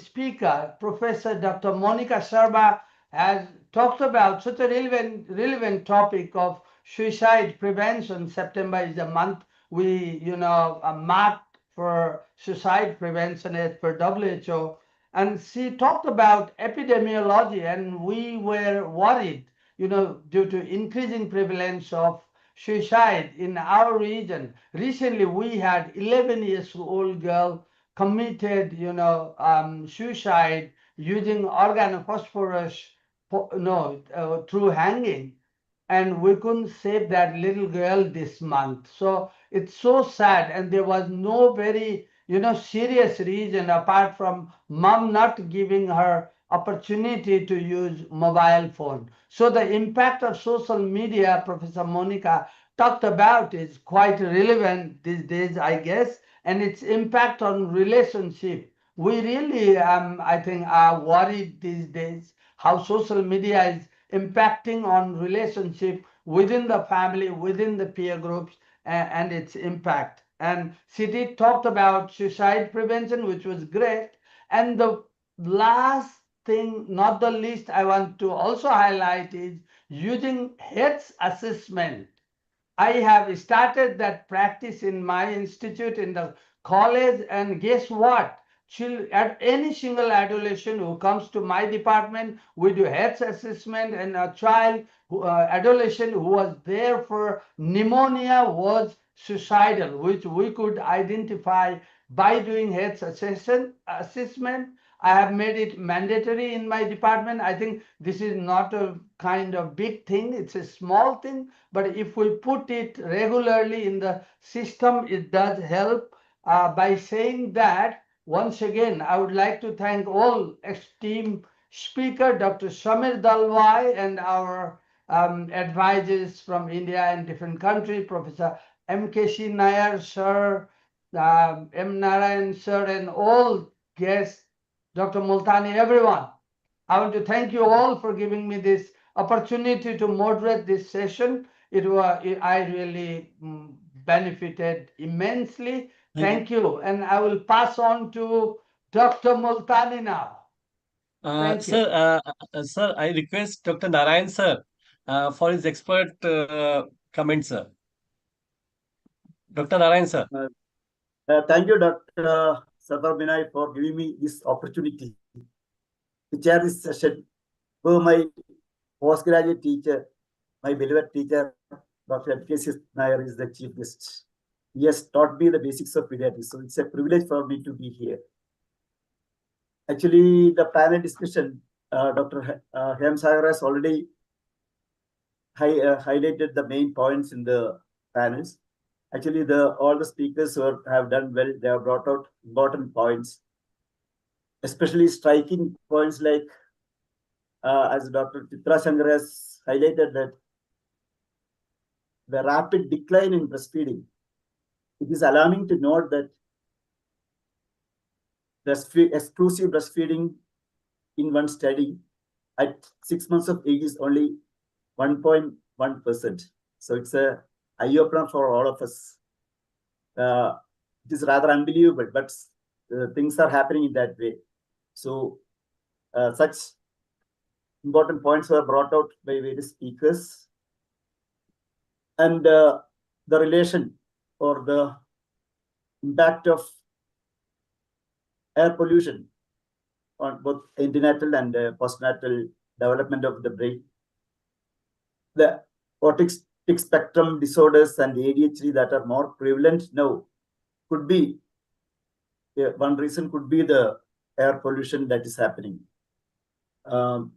speaker, Professor Dr. Monica Sharma, has talked about such a relevant topic of suicide prevention. September is a month we marked for suicide prevention as per WHO. And she talked about epidemiology, and we were worried, due to increasing prevalence of suicide in our region. Recently, we had 11-year-old girl committed, suicide using organophosphorus, through hanging, and we couldn't save that little girl this month. So it's so sad, and there was no very serious reason apart from mom not giving her opportunity to use mobile phone. So the impact of social media, Professor Monica talked about, is quite relevant these days, I guess, and its impact on relationship. We really, I think, are worried these days how social media is impacting on relationship within the family, within the peer groups, and its impact. And she did talked about suicide prevention, which was great. And the last thing, not the least, I want to also highlight is using health assessment. I have started that practice in my institute, in the college, and guess what? At any single adolescent who comes to my department, we do health assessment, and a child, adolescent who was there for pneumonia was suicidal, which we could identify by doing health assessment. I have made it mandatory in my department. I think this is not a kind of big thing, it's a small thing, but if we put it regularly in the system, it does help. By saying that, once again, I would like to thank all esteemed speaker, Dr. Samir Dalwai, and our advisors from India and different countries, Professor M.K.C. Nair, sir, M. Narayan, sir, and all guests, Dr. Multani, everyone. I want to thank you all for giving me this opportunity to moderate this session. I really benefited immensely. Thank you. And I will pass on to Dr. Multani now. Thank you. Sir, I request Dr. Narayan sir for his expert comments, sir. Dr. Narayan sir. Thank you, Dr. Sabar Binay, for giving me this opportunity to chair this session. For my postgraduate teacher, my beloved teacher, Dr. M.K.C. Nair, is the chief guest. He has taught me the basics of pediatrics, so it's a privilege for me to be here. Actually, the panel discussion Dr. Hemsagar has already highlighted the main points in the panels. Actually, all the speakers have done well. They have brought out important points, especially striking points like, as Dr. Chitra Shankar has highlighted, that the rapid decline in breastfeeding. It is alarming to note that exclusive breastfeeding in one study at 6 months of age is only 1.1%. So it's a eye-opener for all of us. It is rather unbelievable, but things are happening in that way. So such important points were brought out by various speakers. And the relation or the impact of air pollution on both antenatal and postnatal development of the brain. The autistic spectrum disorders and ADHD that are more prevalent now could be, one reason could be the air pollution that is happening. Madam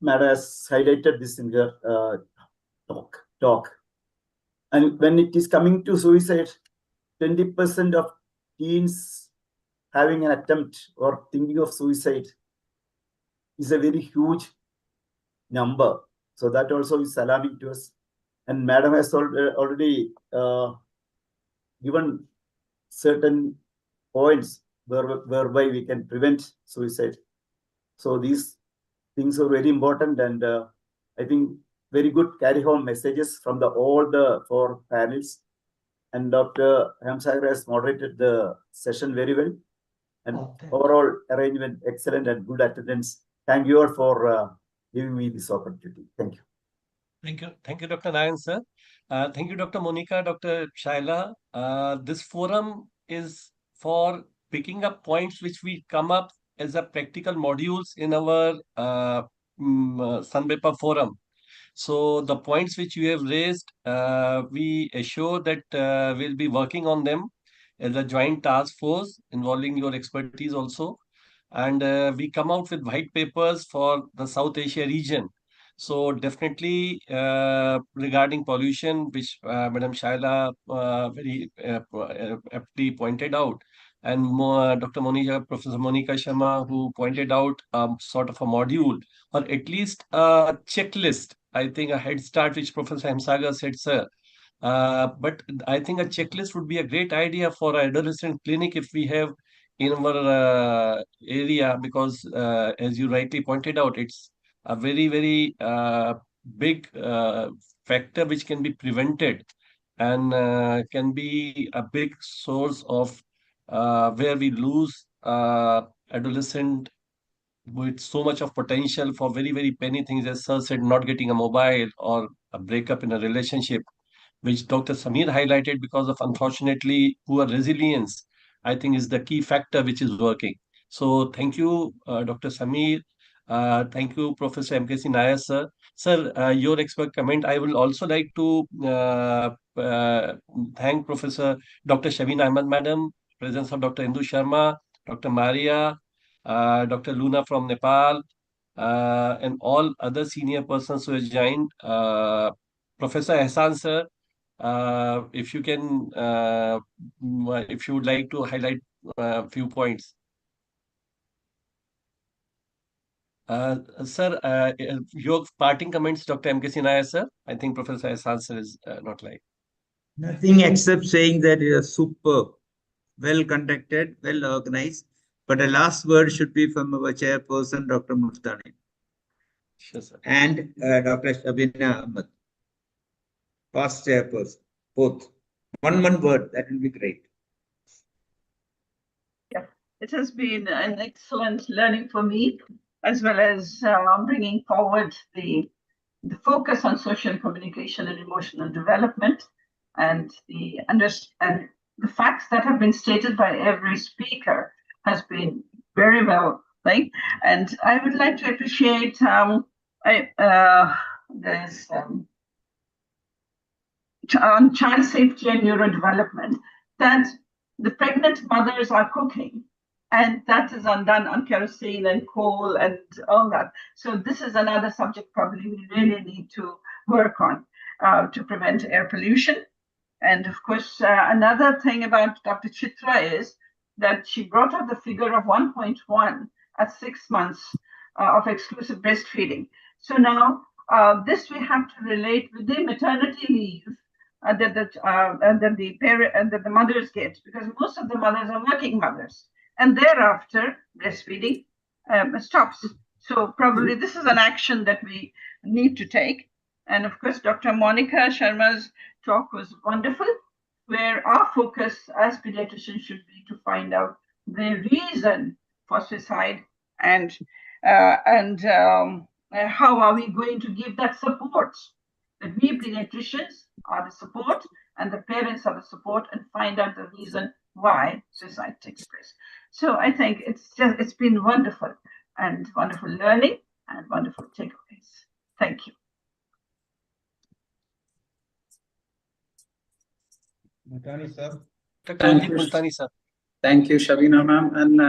has highlighted this in her talk. And when it is coming to suicide, 20% of teens having an attempt or thinking of suicide is a very huge number. So that also is alarming to us. And Madam has already given certain points whereby we can prevent suicide. So these things are very important, and I think very good carry-home messages from all the 4 panels. And Dr. Hemsagar has moderated the session very well. And overall arrangement excellent and good attendance. Thank you all for giving me this opportunity. Thank you. Thank you, Dr. Nayan, sir. Thank you, Dr. Monica, Dr. Shaila. This forum is for picking up points which we come up as a practical modules in our Sunbepa forum. So the points which you have raised, we assure that we'll be working on them as a joint task force involving your expertise also. And we come out with white papers for the South Asia region. So definitely regarding pollution, which Madam Shaila very aptly pointed out, and Dr. Monica, Professor Monica Sharma, who pointed out sort of a module or at least a checklist. I think a head start, which Professor Hemsagar said, sir. But I think a checklist would be a great idea for an adolescent clinic if we have in our area, because as you rightly pointed out, it's a very, very big factor which can be prevented and can be a big source of where we lose adolescent with so much of potential for very, very penny things, as sir said, not getting a mobile or a breakup in a relationship, which Dr. Samir highlighted because of unfortunately poor resilience, I think is the key factor which is working. So thank you, Dr. Samir. Thank you, Professor MKC Nair, sir. Sir, your expert comment. I will also like to thank Professor Dr. Shavin Ahmed, Madam, presence of Dr. Indu Sharma, Dr. Maria, Dr. Luna from Nepal, and all other senior persons who have joined. Professor Ehsan, sir, if you can, if you would like to highlight a few points. Sir, your parting comments, Dr. MKC Nair, sir. I think Professor Ehsan, sir, is not live. Nothing except saying that it is superb, well conducted, well organized. But the last word should be from our chairperson, Dr. Muftani. Sure, sir. And Dr. Shabina Ahmed, past chairperson, both. One word, that will be great. Yeah, it has been an excellent learning for me, as well as bringing forward the focus on social communication and emotional development, and the facts that have been stated by every speaker has been very well, right? And I would like to appreciate there's on child safety and neurodevelopment, that the pregnant mothers are cooking And that is done on kerosene and coal and all that. So this is another subject probably we really need to work on to prevent air pollution. And of course, another thing about Dr. Chitra is that she brought out the figure of 1.1 at 6 months of exclusive breastfeeding. So now this we have to relate with the maternity leave that the mothers get, because most of the mothers are working mothers, and thereafter breastfeeding stops. So probably this is an action that we need to take. And of course, Dr. Monica Sharma's talk was wonderful, where our focus as pediatricians should be to find out the reason for suicide and how are we going to give that support. That we pediatricians are the support and the parents are the support, and find out the reason why suicide takes place. So I think it's been wonderful and wonderful learning and wonderful takeaways. Thank you. Multani sir. Thank you, Multani sir. Thank you, Shabina ma'am, and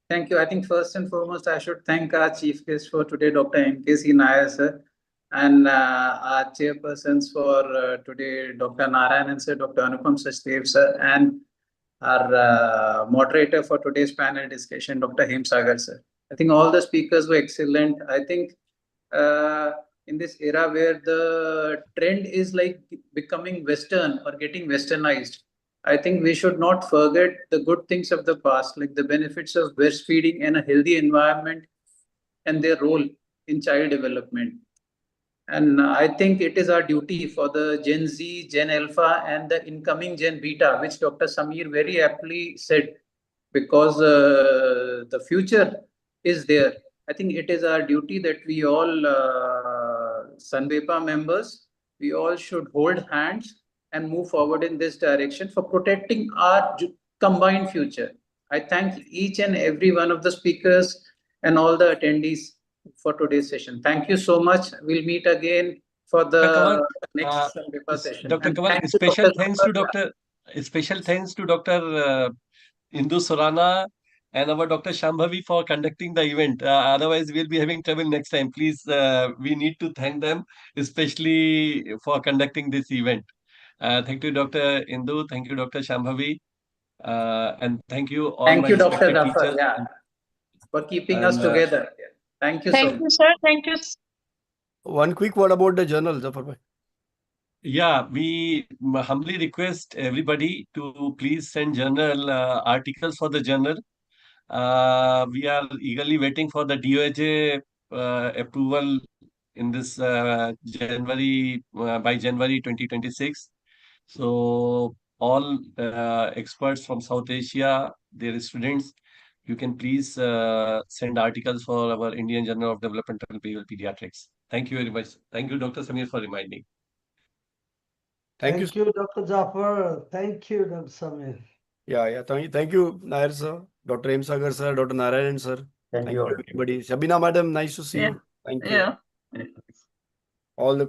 thank you. I think first and foremost, I should thank our chief guest for today, Dr. NKC Nair sir, and our chairpersons for today, Dr. Narayanan sir, Dr. Anupam Sachdev sir, and our moderator for today's panel discussion, Dr. Hemsagar sir. I think all the speakers were excellent. I think in this era where the trend is like becoming Western or getting Westernized, I think we should not forget the good things of the past, like the benefits of breastfeeding and a healthy environment and their role in child development. And I think it is our duty for the Gen Z, Gen Alpha, and the incoming Gen Beta, which Dr. Samir very aptly said, because the future is there. I think it is our duty that we all, Sanbepa members, we all should hold hands and move forward in this direction for protecting our combined future. I thank each and every one of the speakers and all the attendees for today's session. Thank you so much. We'll meet again for the next session. Dr. And Kamal, thank you, special Dr. thanks to Dr. Indu Surana and our Dr. Shambhavi for conducting the event. Otherwise, we'll be having trouble next time. Please, we need to thank them, especially for conducting this event. Thank you, Dr. Indu. Thank you, Dr. Shambhavi. And thank you all Thank my you, Dr. respected Zafar, teachers. yeah, for keeping us together. Thank you so much. Thank you, sir. Thank you. One quick word about the journal, Zafar bhai. Yeah, we humbly request everybody to please send journal articles for the journal. We are eagerly waiting for the DOJ approval in this January by January 2026. So all experts from South Asia, their students, you can please send articles for our Indian Journal of Developmental Pediatrics. Thank you very much. Thank you, Dr. Samir, for reminding. Thank you, Dr. Zafar. Thank you, Dr. Samir. Yeah. Thank you, Nair sir, Dr. Hemsagar sir, Dr. Narayanan sir. Thank you all. Everybody. Shabina madam, nice to see you. Thank you. Yeah. All the